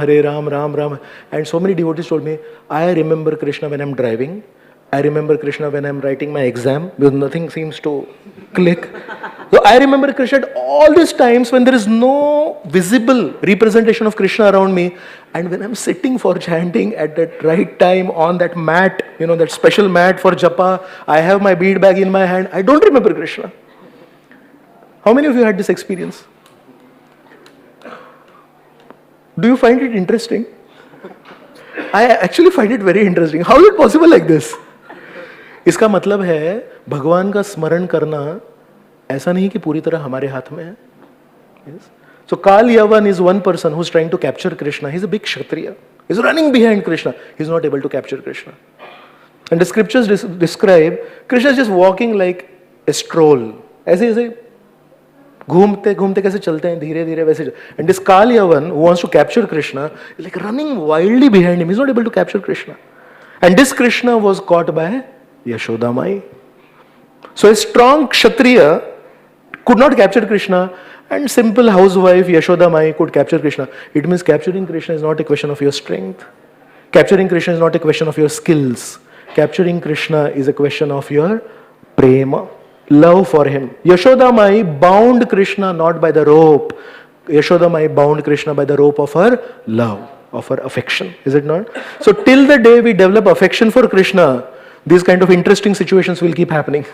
Ram Ram. And so many devotees told me, I remember Krishna when I'm driving, I remember Krishna when I'm writing my exam, because nothing seems to click. So I remember Krishna at all these times when there is no visible representation of Krishna around me, and when I'm sitting for chanting at that right time on that mat, that special mat for japa, I have my bead bag in my hand, I don't remember Krishna. How many of you had this experience? Do you find it interesting? I actually find it very interesting. How is it possible like this? इसका मतलब है भगवान का स्मरण करना ऐसा नहीं कि पूरी तरह हमारे हाथ में है. Yes. So Kal Yavan is one person who's trying to capture Krishna. He's a big Kshatriya. He's running behind Krishna. He's not able to capture Krishna. And the scriptures describe Krishna is just walking like a stroll. ऐसे ऐसे घूमते घूमते कैसे चलते हैं धीरे धीरे वैसे. And this Kal Yavan who wants to capture Krishna is like running wildly behind him. He's not able to capture Krishna. And this Krishna was caught by Yashoda Mai. So a strong Kshatriya could not capture Krishna, and simple housewife Yashoda Mai could capture Krishna. It means capturing Krishna is not a question of your strength. Capturing Krishna is not a question of your skills. Capturing Krishna is a question of your prema, love for him. Yashoda Mai bound Krishna not by the rope. Yashoda Mai bound Krishna by the rope of her love, of her affection. Is it not? So till the day we develop affection for Krishna, these kind of interesting situations will keep happening.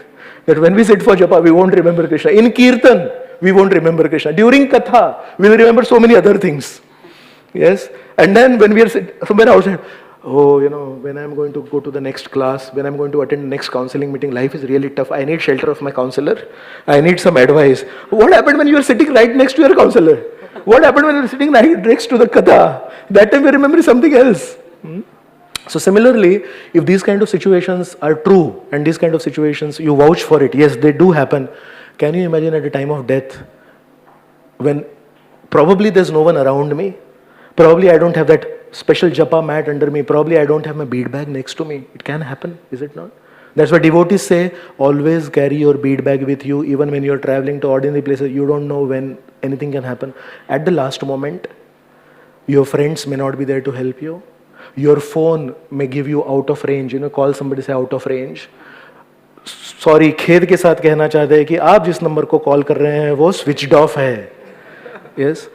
That when we sit for japa, we won't remember Krishna. In Kirtan, we won't remember Krishna. During Katha, we will remember so many other things. Yes? And then when we are somewhere outside, when I'm going to go to the next class, when I'm going to attend the next counseling meeting, life is really tough. I need shelter of my counselor. I need some advice. What happened when you are sitting right next to your counselor? What happened when you are sitting right next to the Katha? That time we remember something else. So similarly, if these kind of situations are true, and these kind of situations, you vouch for it, yes, they do happen. Can you imagine at a time of death, when probably there's no one around me, probably I don't have that special japa mat under me, probably I don't have my bead bag next to me. It can happen, is it not? That's why devotees say, always carry your bead bag with you, even when you're traveling to ordinary places. You don't know when anything can happen. At the last moment, your friends may not be there to help you. Your phone may give you out of range. Call somebody, say out of range. Sorry, खेद के साथ कहना चाहते हैं कि आप जिस number को कॉल कर रहे हैं वो switched off है. Yes.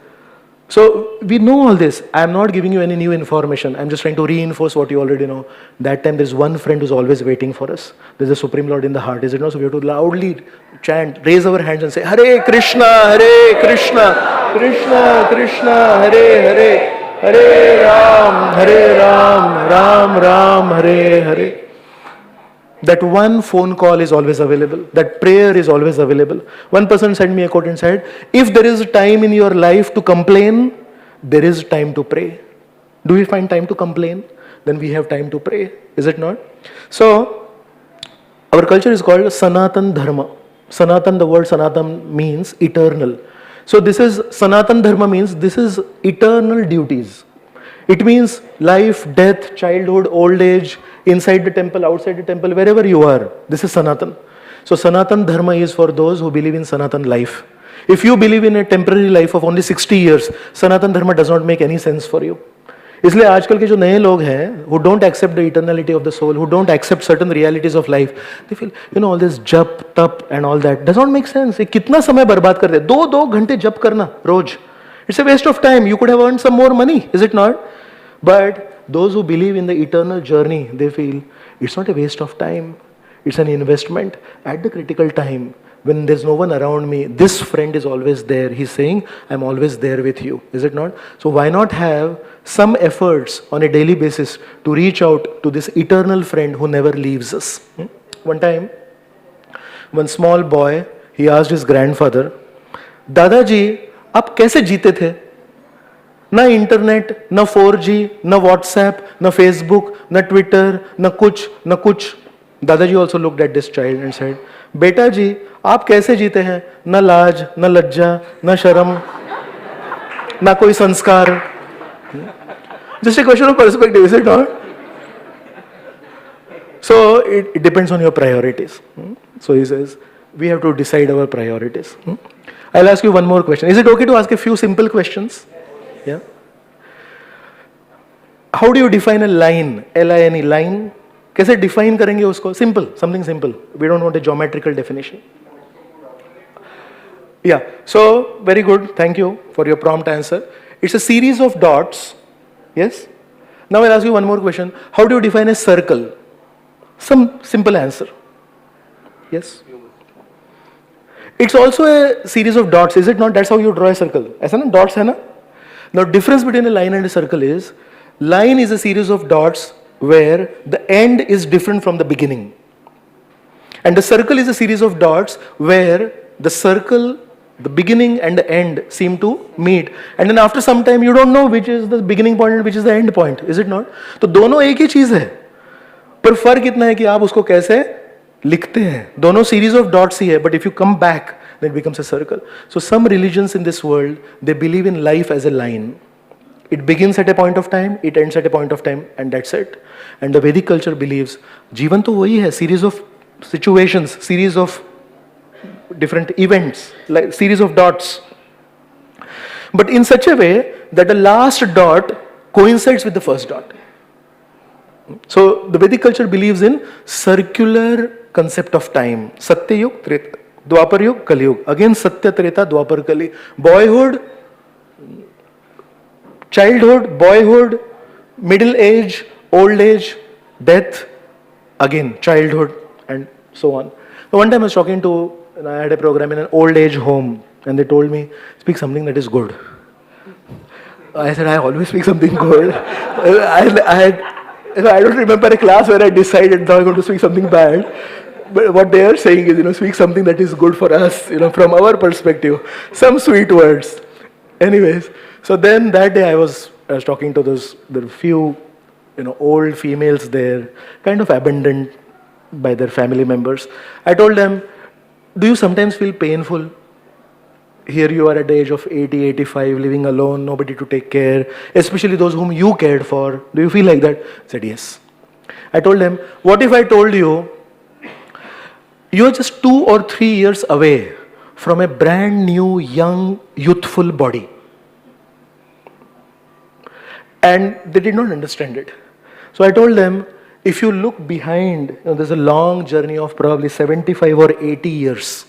So we know all this. I am not giving you any new information. I am just trying to reinforce what you already know. That time there is one friend who's always waiting for us. There is a Supreme Lord in the heart, is it not? So we have to loudly chant, raise our hands and say, Hare Krishna, Krishna Krishna, Hare Hare. Hare Ram, Ram Ram, Hare Hare. That one phone call is always available. That prayer is always available. One person sent me a quote and said, if there is time in your life to complain, there is time to pray. Do we find time to complain? then we have time to pray, is it not? So, our culture is called Sanatan Dharma. Sanatan, the word Sanatan means eternal. So this is, Sanatan Dharma means this is eternal duties. It means life, death, childhood, old age, inside the temple, outside the temple, wherever you are. This is Sanatan. So Sanatan Dharma is for those who believe in Sanatan life. If you believe in a temporary life of only 60 years, Sanatan Dharma does not make any sense for you. इसलिए आजकल के जो नए लोग हैं, who don't accept the eternality of the soul, who don't accept certain realities of life, they feel, you know, all this jap, tap and all that does not make sense. ये कितना समय बर्बाद करते हैं? 2 घंटे जप करना रोज. It's a waste of time. You could have earned some more money, is it not? But those who believe in the eternal journey, they feel it's not a waste of time. It's an investment at the critical time. When there's no one around me, this friend is always there. He's saying, I'm always there with you. Is it not? So why not have some efforts on a daily basis to reach out to this eternal friend who never leaves us? One time, one small boy, he asked his grandfather, दादाजी, आप कैसे जीते थे? ना internet, ना 4G, ना WhatsApp, ना Facebook, ना ट्विटर, ना कुछ. दादाजी also looked at this child and said, बेटा जी, आप कैसे जीते हैं? ना लाज, ना लज्जा, ना शर्म, ना कोई संस्कार. Just a question of perspective, is it not? So it depends on your priorities. So he says, we have to decide our priorities. I'll ask you one more question. Is it okay to ask a few simple questions? Yeah. How do you define a line? L-I-N-E, line. कैसे define करेंगे उसको? Simple, something simple. We don't want a geometrical definition. Yeah. So very good. Thank you for your prompt answer. It's a series of dots. Yes. Now I'll ask you one more question. How do you define a circle? Some simple answer. Yes. It's also a series of dots, is it not? That's how you draw a circle. ऐसा ना dots है ना? Now difference between a line and a circle is, line is a series of dots where the end is different from the beginning. And the circle is a series of dots where the circle, the beginning and the end seem to meet. And then after some time you don't know which is the beginning point and which is the end point, is it not? तो दोनों एक ही चीज है, पर फर्क इतना है कि आप उसको कैसे लिखते हैं. दोनों series of dots ही है, but if you come back, then it becomes a circle. So some religions in this world, they believe in life as a line. It begins at a point of time, it ends at a point of time, and that's it. And the Vedic culture believes, जीवन तो वही है, series of situations, series of different events, like series of dots. But in such a way that the last dot coincides with the first dot. So the Vedic culture believes in circular concept of time. Satya Yug, Treta, Dwapar Yug, Kali Yug. Again Satya, Treta, Dwapar, Kali. Boyhood, childhood, boyhood, middle age, old age, death, again childhood, and so on. So one time I was talking to, I had a program in an old age home, and they told me, speak something that is good. I said, I always speak something good. I don't remember a class where I decided that I'm going to speak something bad. But what they are saying is, speak something that is good for us, from our perspective. Some sweet words. Anyways, so then that day I was talking to there were few, old females there, kind of abandoned by their family members. I told them, do you sometimes feel painful? Here you are at the age of 80, 85, living alone, nobody to take care, especially those whom you cared for. Do you feel like that? I said, yes. I told them, what if I told you, you're just 2 or 3 years away from a brand new, young, youthful body? And they did not understand it. So I told them, if you look behind, there's a long journey of probably 75 or 80 years.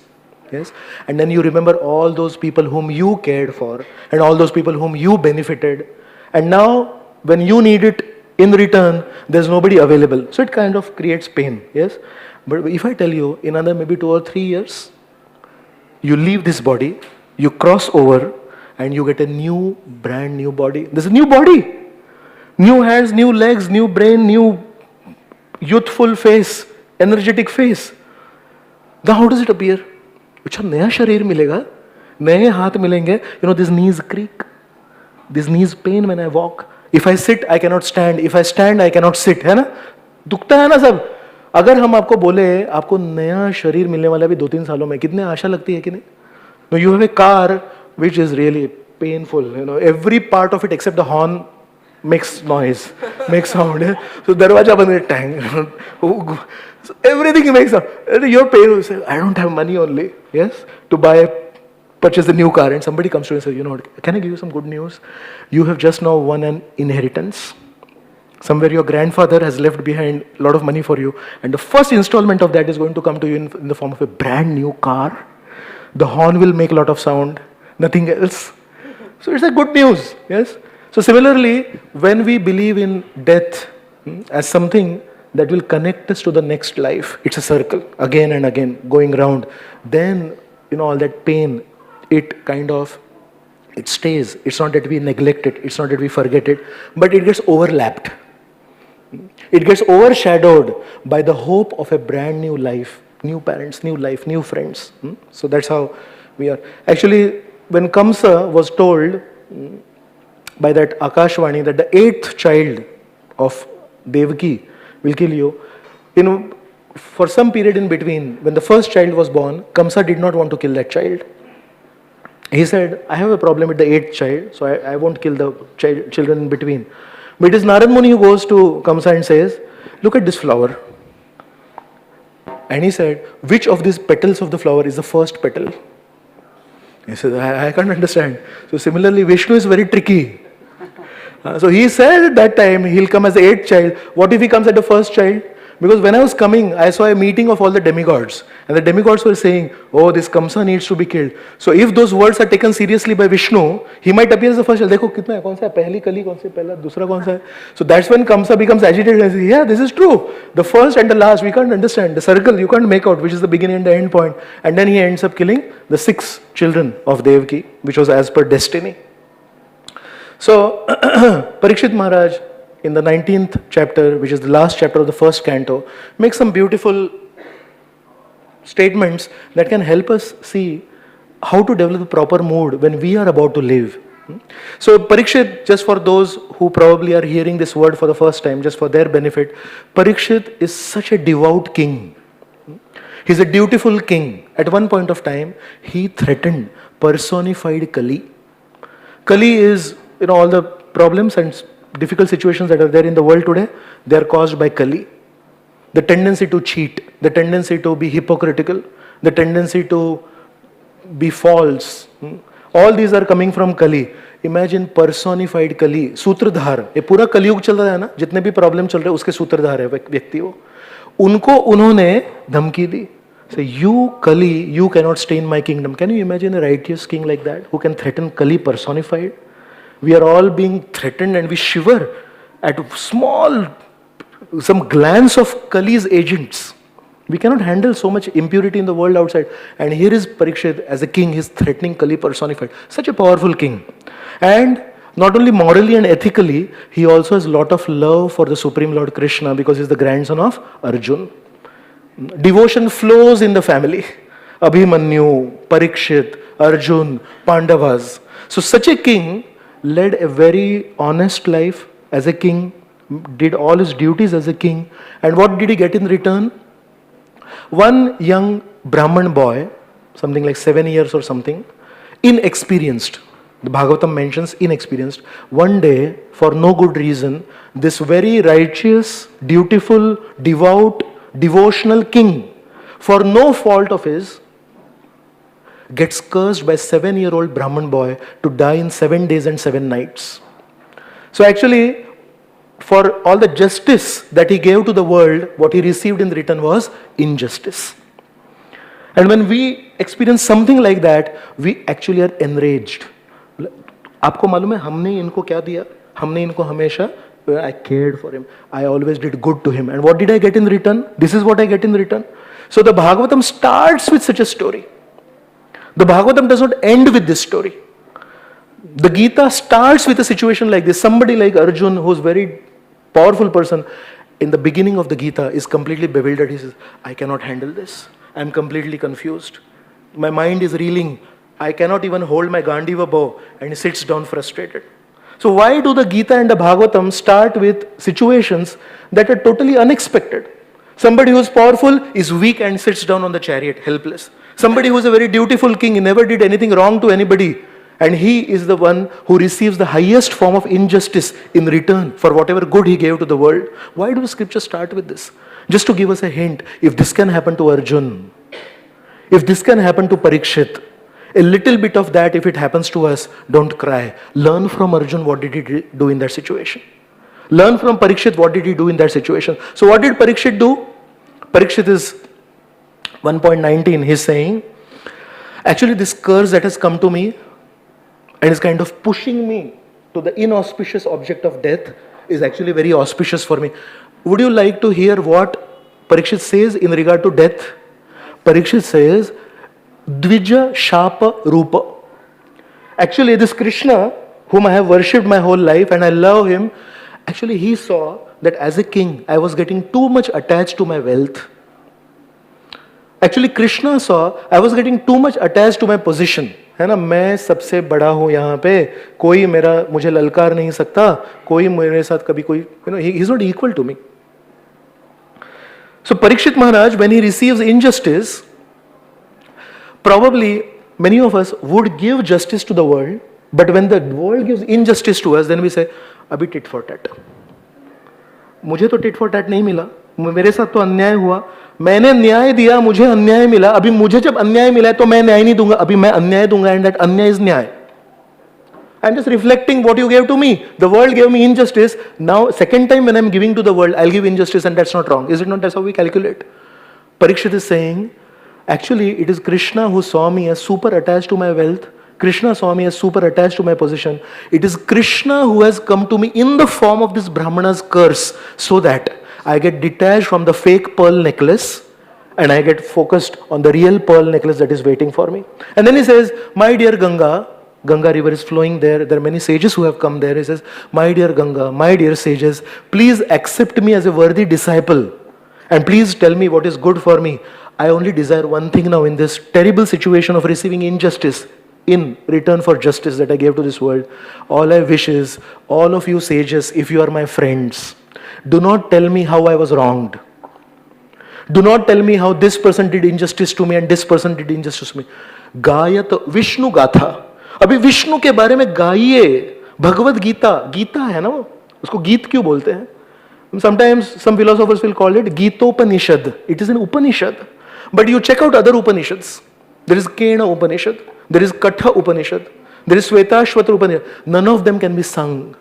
Yes? And then you remember all those people whom you cared for and all those people whom you benefited. And now, when you need it in return, there's nobody available. So it kind of creates pain. Yes? But if I tell you, in another maybe 2 or 3 years, you leave this body, you cross over, and you get a new, brand new body. There's a new body. New hands, new legs, new brain, new youthful face, energetic face. Now how does it appear? अच्छा नया शरीर मिलेगा, नए हाथ मिलेंगे, these knees creak, these knees pain when I walk. If I sit, I cannot stand. If I stand, I cannot sit. है ना? दुखता है ना सब. अगर हम आपको बोले आपको नया शरीर मिलने वाला भी 2-3 सालों में, कितने आशा लगती है कि नहीं? No, you have a car which is really painful. You know, every part of it except the horn makes noise, makes sound. Yeah? So darwaja band tang. So everything makes sound. You're paying. You say, I don't have money only. Yes, to purchase a new car, and somebody comes to you and says, you know what? Can I give you some good news? You have just now won an inheritance. Somewhere your grandfather has left behind a lot of money for you, and the first installment of that is going to come to you in the form of a brand new car. The horn will make a lot of sound, nothing else. So it's a good news, yes? So similarly, when we believe in death as something that will connect us to the next life, it's a circle, again and again, going round, then, all that pain, it stays. It's not that we neglect it, it's not that we forget it, but it gets overlapped. It gets overshadowed by the hope of a brand new life, new parents, new life, new friends. So that's how we are. Actually, when Kamsa was told by that Akashvani that the 8th child of Devaki will kill you, for some period in between, when the first child was born, Kamsa did not want to kill that child. He said, I have a problem with the 8th child, so I won't kill the children in between. But it is Narad Muni who goes to Kamsa and says, look at this flower. And he said, which of these petals of the flower is the first petal? He said, I can't understand. So similarly, Vishnu is very tricky. So he said at that time, he'll come as the 8th child. What if he comes as the first child? Because when I was coming, I saw a meeting of all the demigods. And the demigods were saying, oh, this Kamsa needs to be killed. So if those words are taken seriously by Vishnu, he might appear as the first child. Dekho, kitna hai? Kaun sa hai? Pehli kali kaun sa hai? Pehla, dusra kaun sa hai? So that's when Kamsa becomes agitated and says, yeah, this is true. The first and the last, we can't understand. The circle, you can't make out, which is the beginning and the end point. And then he ends up killing the 6 children of Devaki, which was as per destiny. So, Parikshit Maharaj, in the 19th chapter, which is the last chapter of the first canto, makes some beautiful statements that can help us see how to develop the proper mood when we are about to live. So Parikshit, just for those who probably are hearing this word for the first time, just for their benefit, Parikshit is such a devout king. He's a dutiful king. At one point of time, he threatened personified Kali. Kali is, all the problems and difficult situations that are there in the world today, they are caused by Kali. The tendency to cheat, the tendency to be hypocritical, the tendency to be false. All these are coming from Kali. Imagine personified Kali, सूत्रधार. ये पूरा कलयुग चल रहा है ना, जितने भी प्रॉब्लम चल रहे हैं उसके सूत्रधार है व्यक्ति वो. उनको उन्होंने धमकी दी. Say, you Kali, you cannot stay in my kingdom. Can you imagine a righteous king like that who can threaten Kali personified? We are all being threatened and we shiver at some glance of Kali's agents. We cannot handle so much impurity in the world outside. And here is Parikshit as a king, he's threatening Kali personified. Such a powerful king. And not only morally and ethically, he also has a lot of love for the Supreme Lord Krishna because he's the grandson of Arjun. Devotion flows in the family. Abhimanyu, Parikshit, Arjun, Pandavas. So such a king led a very honest life as a king, did all his duties as a king. And what did he get in return? One young Brahman boy, something like 7 years or something, inexperienced. The Bhagavatam mentions inexperienced. One day, for no good reason, this very righteous, dutiful, devout, devotional king, for no fault of his, gets cursed by a 7-year-old Brahman boy to die in 7 days and 7 nights. So actually, for all the justice that he gave to the world, what he received in return was injustice. And when we experience something like that, we actually are enraged. आपको मालूम है हमने इनको क्या दिया? हमने इनको हमेशा, I cared for him. I always did good to him. And what did I get in return? This is what I get in return. So the Bhagavatam starts with such a story. The Bhagavatam does not end with this story. The Gita starts with a situation like this. Somebody like Arjun, who's a very powerful person, in the beginning of the Gita is completely bewildered. He says, I cannot handle this. I'm completely confused. My mind is reeling. I cannot even hold my Gandiva bow. And he sits down frustrated. So why do the Gita and the Bhagavatam start with situations that are totally unexpected? Somebody who is powerful is weak and sits down on the chariot, helpless. Somebody who is a very dutiful king, he never did anything wrong to anybody, and he is the one who receives the highest form of injustice in return for whatever good he gave to the world. Why do the scriptures start with this? Just to give us a hint, if this can happen to Arjun, if this can happen to Parikshit, a little bit of that, if it happens to us, don't cry. Learn from Arjun, what did he do in that situation? Learn from Parikshit, what did he do in that situation? So what did Parikshit do? Parikshit is 1.19, he's saying, actually this curse that has come to me and is kind of pushing me to the inauspicious object of death is actually very auspicious for me. Would you like to hear what Parikshit says in regard to death? Parikshit says, Dvija Shapa Rupa. Actually, this Krishna, whom I have worshipped my whole life and I love him, actually he saw that as a king, I was getting too much attached to my wealth. Actually, Krishna saw I was getting too much attached to my position. है ना, मैं सबसे बड़ा हूँ यहाँ पे, कोई मुझे ललकार नहीं सकता, कोई मेरे साथ कभी कोई, he is not equal to me. So Parikshit Maharaj, when he receives injustice, probably many of us would give justice to the world, but when the world gives injustice to us, then we say, abhi tit for tat. मुझे तो tit for tat नहीं मिला, मेरे साथ तो अन्याय हुआ, मैंने न्याय दिया, मुझे अन्याय मिला, अभी मुझे जब अन्याय मिला है तो मैं न्याय नहीं दूंगा, अभी मैं अन्याय दूंगा, and that अन्याय is न्याय. I'm just reflecting what you gave to me. The world gave me injustice. Now, second time when I'm giving to the world, I'll give injustice, and that's not wrong. Is it not? That's how we calculate. Parikshit is saying, actually, it is Krishna who saw me as super attached to my wealth. Krishna saw me as super attached to my position. It is Krishna who has come to me in the form of this Brahmana's curse, so that I get detached from the fake pearl necklace and I get focused on the real pearl necklace that is waiting for me. And then he says, my dear Ganga river is flowing there. There are many sages who have come there. He says, my dear Ganga, my dear sages, please accept me as a worthy disciple and please tell me what is good for me. I only desire one thing now in this terrible situation of receiving injustice in return for justice that I gave to this world. All I wish is, all of you sages, if you are my friends, do not tell me how I was wronged. Do not tell me how this person did injustice to me and this person did injustice to me. Gayat Vishnu Gatha. अभी विष्णु के बारे में गाइए. भगवद गीता, गीता है ना वो, उसको गीत क्यों बोलते हैं? Sometimes some philosophers will call it Gitopanishad. It is an Upanishad. But you check out other Upanishads. There is Kena Upanishad, there is Katha Upanishad, there is Svetashvatra Upanishad. None of them can be sung.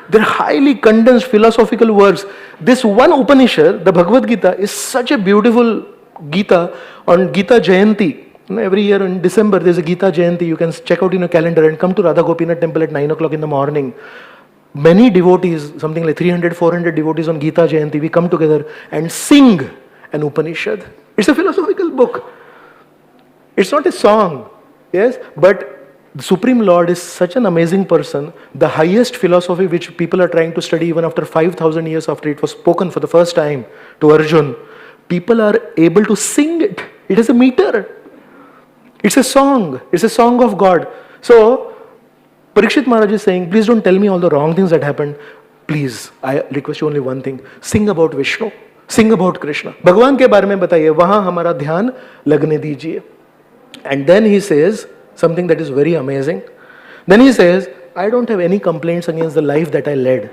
They're highly condensed philosophical works. This one Upanishad, the Bhagavad Gita, is such a beautiful Gita. On Gita Jayanti, every year in December there's a Gita Jayanti. You can check out in your calendar and come to Radha Gopinath temple at 9 o'clock in the morning. Many devotees, something like 300, 400 devotees on Gita Jayanti, we come together and sing an Upanishad. It's a philosophical book. It's not a song, yes, but the Supreme Lord is such an amazing person. The highest philosophy which people are trying to study even after 5,000 years after it was spoken for the first time to Arjun, people are able to sing it. It has a meter. It's a song. It's a song of God. So, Parikshit Maharaj is saying, please don't tell me all the wrong things that happened. Please, I request you only one thing. Sing about Vishnu. Sing about Krishna. Bhagwan के बारे में बताइए, वहाँ हमारा ध्यान लगने दीजिए. And then he says something that is very amazing. Then he says, I don't have any complaints against the life that I led.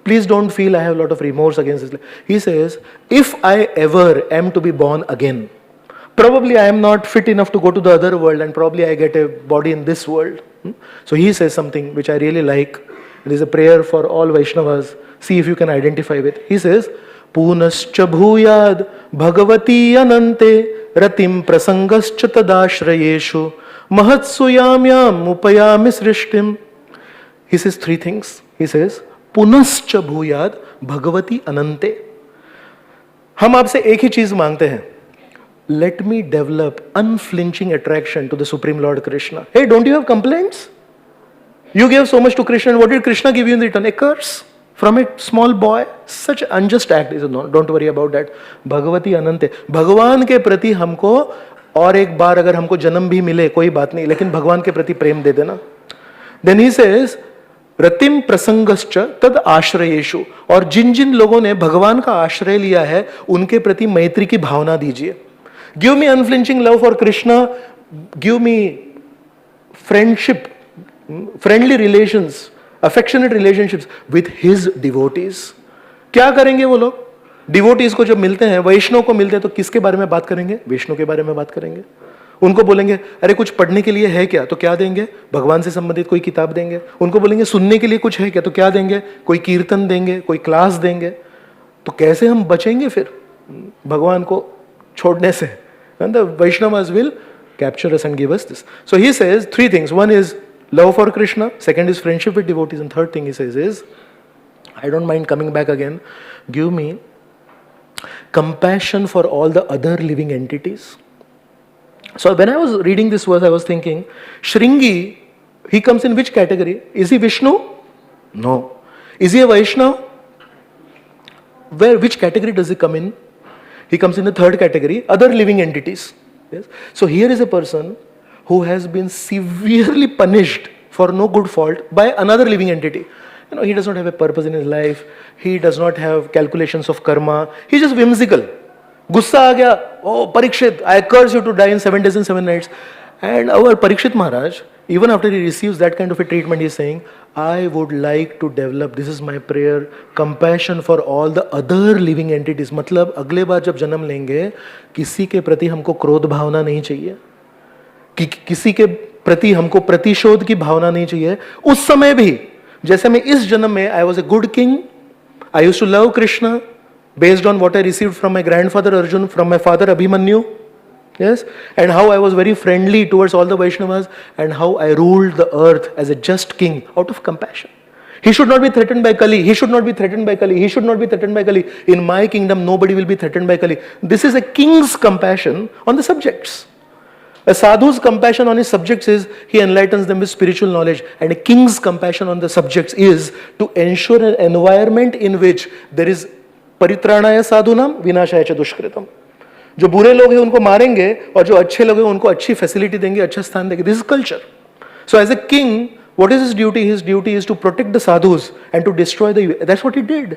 Please don't feel I have a lot of remorse against this life. He says, if I ever am to be born again, probably I am not fit enough to go to the other world and probably I get a body in this world. So he says something which I really like. It is a prayer for all Vaishnavas. See if you can identify with. He says, Punascha bhuyad bhagavati anante ratim prasangascha tadashrayeshu mahatsuyamyam upayami srishtim. He says three things. He says, Punascha bhuyad bhagavati anante. हम आपसे एक ही चीज मांगते हैं. Let me develop unflinching attraction to the Supreme Lord Krishna. Hey, don't you have complaints? You gave so much to Krishna, and what did Krishna give you in return? A curse from a small boy. Such an unjust act. He said, no, don't worry about that. Bhagavati Anante. भगवान के प्रति हमको और एक बार अगर हमको जन्म भी मिले कोई बात नहीं, लेकिन भगवान के प्रति प्रेम दे देना. Then he says, रतिम प्रसंगश्च तद आश्रयेषु, और जिन जिन लोगों ने भगवान का आश्रय लिया है उनके प्रति मैत्री की भावना दीजिए. Give me unflinching love for Krishna, give me friendship, friendly relations, affectionate relationships with his devotees. क्या करेंगे वो लोग? डिवोटीज को जब मिलते हैं, वैष्णव को मिलते हैं, तो किसके बारे में बात करेंगे? विष्णु के बारे में बात करेंगे. उनको बोलेंगे अरे कुछ पढ़ने के लिए है क्या? तो क्या देंगे? भगवान से संबंधित कोई किताब देंगे. उनको बोलेंगे सुनने के लिए कुछ है क्या? तो क्या देंगे? कोई कीर्तन देंगे, कोई क्लास देंगे. तो कैसे हम बचेंगे फिर भगवान को छोड़ने से? And the Vaishnavas will capture us and give us this. So he says three things. One is love for Krishna, second is friendship with devotees, and third thing he says is, I don't mind coming back again, give me compassion for all the other living entities. So when I was reading this verse, I was thinking, Shringi, he comes in which category? Is he Vishnu? No. Is he a Vaishnav? Which category does he come in? He comes in the third category, other living entities. Yes? So here is a person who has been severely punished for no good fault by another living entity. You know, he does not have a purpose in his life. He does not have calculations of karma. He's just whimsical. Gussa aa gaya, oh Parikshit, I curse you to die in 7 days and 7 nights. And our Parikshit Maharaj, even after he receives that kind of a treatment, he is saying, I would like to develop, this is my prayer, compassion for all the other living entities. मतलब अगले बार जब जन्म लेंगे, किसी के प्रति हमको क्रोध भावना नहीं चाहिए, किसी के प्रति हमको प्रतिशोध की भावना नहीं चाहिए. उस समय भी जैसे मैं इस जन्म में I was a good king, I used to love Krishna based on what I received from my grandfather Arjun, from my father Abhimanyu. Yes, and how I was very friendly towards all the Vaishnavas, and how I ruled the earth as a just king out of compassion. He should not be threatened by Kali. He should not be threatened by Kali. He should not be threatened by Kali. In my kingdom, nobody will be threatened by Kali. This is a king's compassion on the subjects. A sadhu's compassion on his subjects is he enlightens them with spiritual knowledge, and a king's compassion on the subjects is to ensure an environment in which there is paritranaya sadhunam vinashaya cha dushkritam. जो बुरे लोग हैं उनको मारेंगे और जो अच्छे लोग हैं उनको अच्छी फैसिलिटी देंगे, अच्छा स्थान देंगे. This is culture. So as a king, what is his duty? His duty is to protect the sadhus and to destroy the. That's what he did.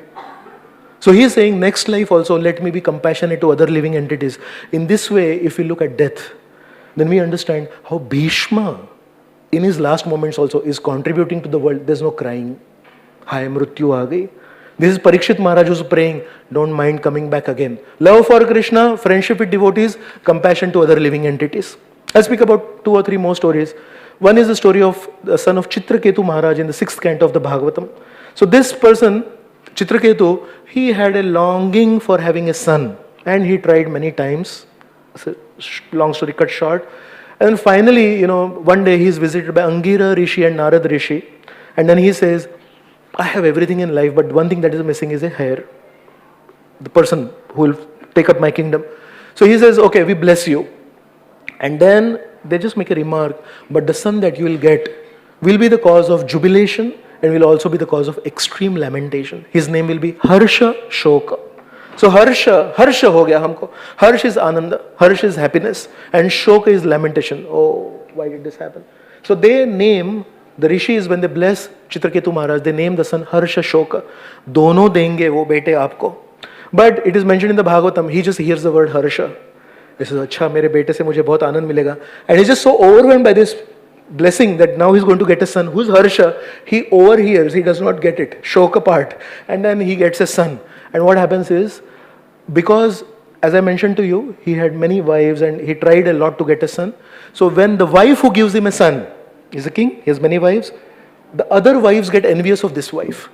So he is saying, next life also let me be compassionate to other living entities. In this way, if we look at death, then we understand how Bhishma, in his last moments also, is contributing to the world. There's no crying. Hai mrityu aa gayi. This is Parikshit Maharaj who's praying, don't mind coming back again. Love for Krishna, friendship with devotees, compassion to other living entities. I'll speak about 2 or 3 more stories. One is the story of the son of Chitraketu Maharaj in the 6th canto of the Bhagavatam. So this person, Chitraketu, he had a longing for having a son, and he tried many times. So, long story cut short. And then finally, one day he is visited by Angira Rishi and Narad Rishi, and then he says, I have everything in life, but one thing that is missing is a hair. The person who will take up my kingdom. So he says, okay, we bless you. And then they just make a remark, but the son that you will get will be the cause of jubilation and will also be the cause of extreme lamentation. His name will be Harsha Shoka. So Harsha ho gaya humko. Harsh is Ananda, Harsh is happiness, and Shoka is lamentation. Oh, why did this happen? So they name, the rishis, when they bless Chitraketu Maharaj, they name the son Harsha Shoka. Dono denge wo bete aapko. But it is mentioned in the Bhagavatam, he just hears the word Harsha. He says, अच्छा मेरे बेटे से मुझे बहुत आनंद मिलेगा. And he's just so overwhelmed by this blessing that now he's going to get a son. Who's Harsha? He overhears, he does not get it, Shoka part. And then he gets a son. And what happens is, because as I mentioned to you, he had many wives and he tried a lot to get a son. So when the wife who gives him a son, he's a king, he has many wives, the other wives get envious of this wife.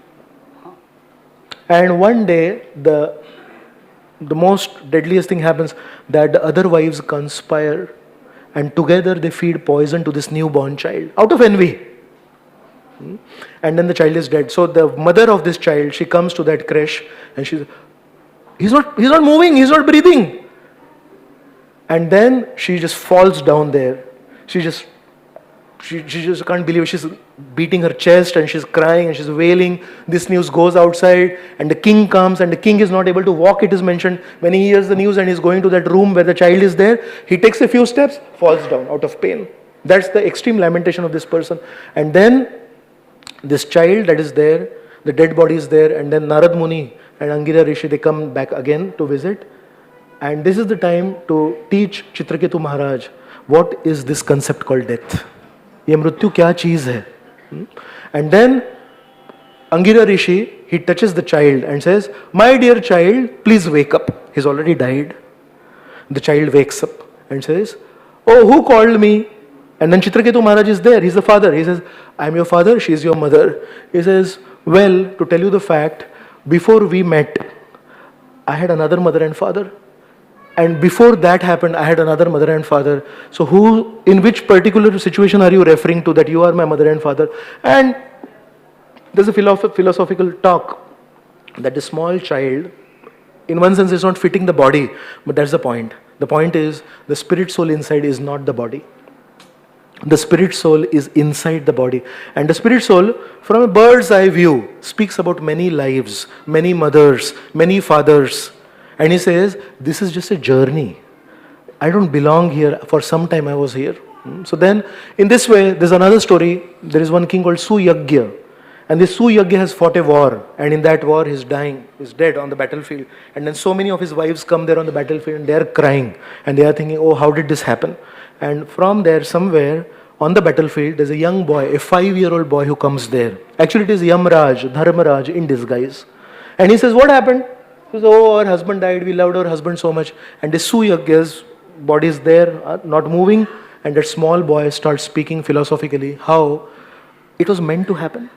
And one day, the most deadliest thing happens, that the other wives conspire and together they feed poison to this newborn child out of envy. And then the child is dead. So the mother of this child, she comes to that creche and she's, he's not moving, he's not breathing. And then she just falls down there. She just can't believe it. She's beating her chest and she's crying and she's wailing. This news goes outside and the king comes, and the king is not able to walk, it is mentioned. When he hears the news and he's going to that room where the child is there, he takes a few steps, falls down out of pain. That's the extreme lamentation of this person. And then This child that is there, the dead body is there, and then Narad Muni and Angira Rishi, they come back again to visit. And this is the time to teach Chitraketu Maharaj what is this concept called death. ये मृत्यु क्या चीज है? And then Angira Rishi, he touches the child and says, "My dear child, please wake up." He's already died. The child wakes up and says, "Oh, who called me?" And then Chitraketu Maharaj is there. He's the father. He says, "I'm your father. She is your mother." He says, "Well, to tell you the fact, before we met, I had another mother and father. And before that happened, I had another mother and father. So in which particular situation are you referring to that you are my mother and father?" And there's a philosophical talk that the small child, in one sense, is not fitting the body, but that's the point. The point is, the spirit soul inside is not the body. The spirit soul is inside the body. And the spirit soul, from a bird's eye view, speaks about many lives, many mothers, many fathers. And he says, this is just a journey. I don't belong here. For some time I was here. So then, in this way, there's another story. There is one king called Suyagya. And this Suyagya has fought a war. And in that war, he's dying. He's dead on the battlefield. And then so many of his wives come there on the battlefield and they are crying. And they are thinking, oh, how did this happen? And from there, somewhere on the battlefield, there's a young boy, a 5-year-old boy who comes there. Actually, it is Yamraj, Dharmaraj in disguise. And he says, what happened? He says, oh, our husband died. We loved our husband so much. And the Suyagya's body is there, not moving. And that small boy starts speaking philosophically how it was meant to happen.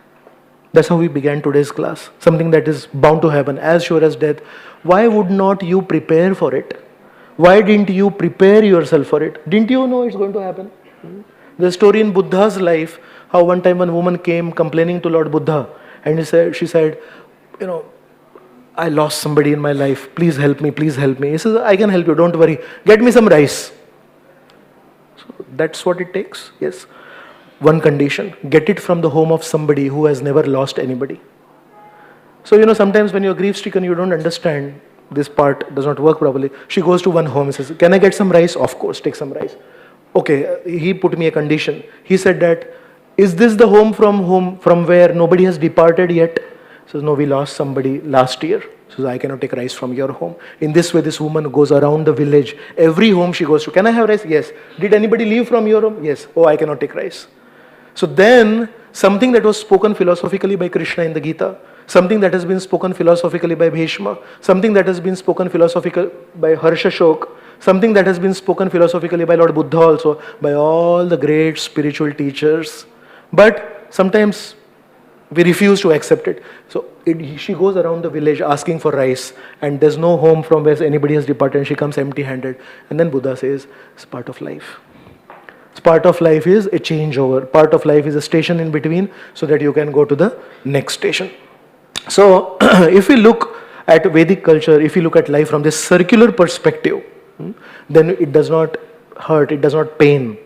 That's how we began today's class. Something that is bound to happen, as sure as death. Why would not you prepare for it? Why didn't you prepare yourself for it? Didn't you know it's going to happen? The story in Buddha's life, how one time one woman came complaining to Lord Buddha. And she said, I lost somebody in my life. Please help me, please help me. He says, I can help you, don't worry. Get me some rice. So that's what it takes, yes. One condition, get it from the home of somebody who has never lost anybody. So, sometimes when you're grief-stricken, you don't understand this part does not work properly. She goes to one home and says, can I get some rice? Of course, take some rice. Okay, he put me a condition. He said that, is this the home from where nobody has departed yet? He says, no, we lost somebody last year. She says, I cannot take rice from your home. In this way, this woman goes around the village. Every home she goes to, can I have rice? Yes. Did anybody leave from your home? Yes. Oh, I cannot take rice. So then, something that was spoken philosophically by Krishna in the Gita, something that has been spoken philosophically by Bhishma, something that has been spoken philosophically by Harshashok, something that has been spoken philosophically by Lord Buddha also, by all the great spiritual teachers. But sometimes we refuse to accept it. So she goes around the village asking for rice, and there's no home from where anybody has departed, and she comes empty-handed. And then Buddha says, it's part of life. Part of life is a changeover. Part of life is a station in between so that you can go to the next station. So, if we look at Vedic culture, if you look at life from this circular perspective, then it does not hurt, it does not pain.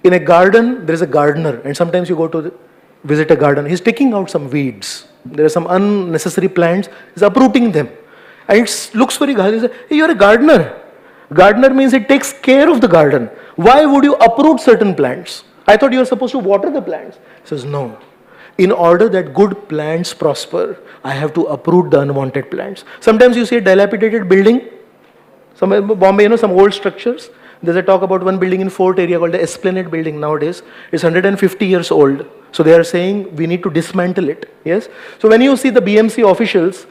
In a garden, there is a gardener, and sometimes you go to visit a garden. He's taking out some weeds. There are some unnecessary plants. He's uprooting them. And it looks very good. He says, hey, you're a gardener. Gardener means it takes care of the garden. Why would you uproot certain plants? I thought you were supposed to water the plants. He says, no. In order that good plants prosper, I have to uproot the unwanted plants. Sometimes you see a dilapidated building. Bombay, some old structures. There's a talk about one building in Fort area called the Esplanade building nowadays. It's 150 years old. So they are saying we need to dismantle it. Yes. So when you see the BMC officials,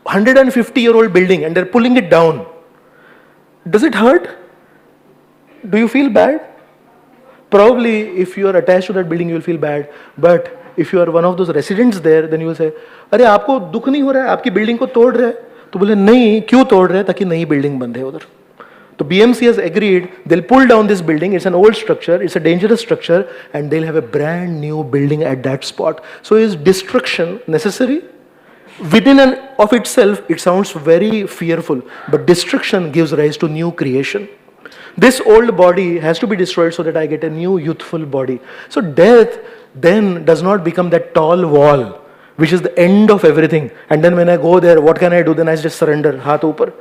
150-year-old building, and they're pulling it down, does it hurt? Do you feel bad? Probably if you are attached to that building, you will feel bad. But if you are one of those residents there, then you will say, अरे आपको दुख नहीं हो रहा है, आपकी building को तोड़ रहे हैं? तो बोले नहीं, क्यों तोड़ रहे हैं? ताकि नई बिल्डिंग बन रहे उधर. So BMC has agreed, they'll pull down this building, it's an old structure, it's a dangerous structure, and they'll have a brand new building at that spot. So is destruction necessary? Within and of itself, it sounds very fearful, but destruction gives rise to new creation. This old body has to be destroyed so that I get a new youthful body. So death then does not become that tall wall, which is the end of everything. And then when I go there, what can I do? Then I just surrender, haath upar.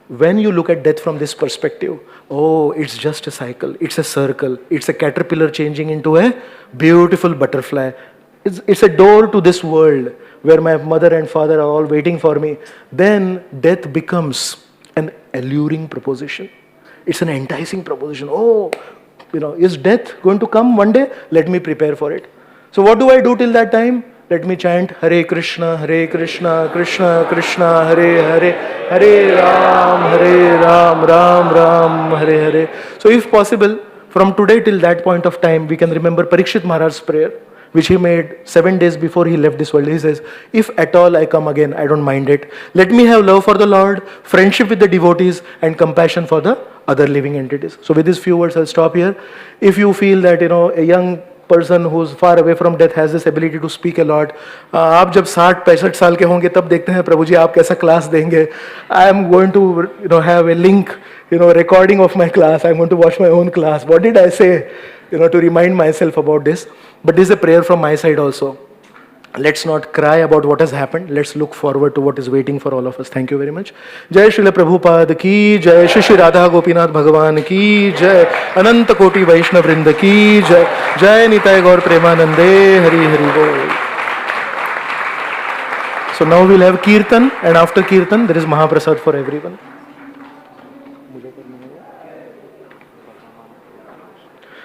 When you look at death from this perspective, oh, it's just a cycle, it's a circle, it's a caterpillar changing into a beautiful butterfly. it's a door to this world where my mother and father are all waiting for me, then death becomes an alluring proposition. It's an enticing proposition. Oh, is death going to come one day? Let me prepare for it. So what do I do till that time? Let me chant Hare Krishna, Krishna Krishna, Hare Ram, Ram Ram, Hare Hare. So if possible, from today till that point of time, we can remember Parikshit Maharaj's prayer, which he made 7 days before he left this world. He says, if at all I come again, I don't mind it. Let me have love for the Lord, friendship with the devotees, and compassion for the other living entities. So with these few words, I'll stop here. If you feel that, a young person who's far away from death has this ability to speak a lot, आप जब 60-65 साल के होंगे तब देखते हैं प्रभु जी आप कैसा क्लास देंगे. I am going to have a link, recording of my class. I'm going to watch my own class. What did I say, to remind myself about this. But this is a prayer from my side also. Let's not cry about what has happened. Let's look forward to what is waiting for all of us. Thank you very much. Jai Srila Prabhupada ki jai, Shri Radha Gopinath Bhagavan ki jai, Ananta Koti Vaishnav Vrinda ki jai, Jai Nitai Gaur Premanande, Hari Hari Bol. So now we'll have Kirtan, and after Kirtan there is Mahaprasad for everyone.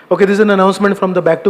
Okay, this is an announcement from the Back to God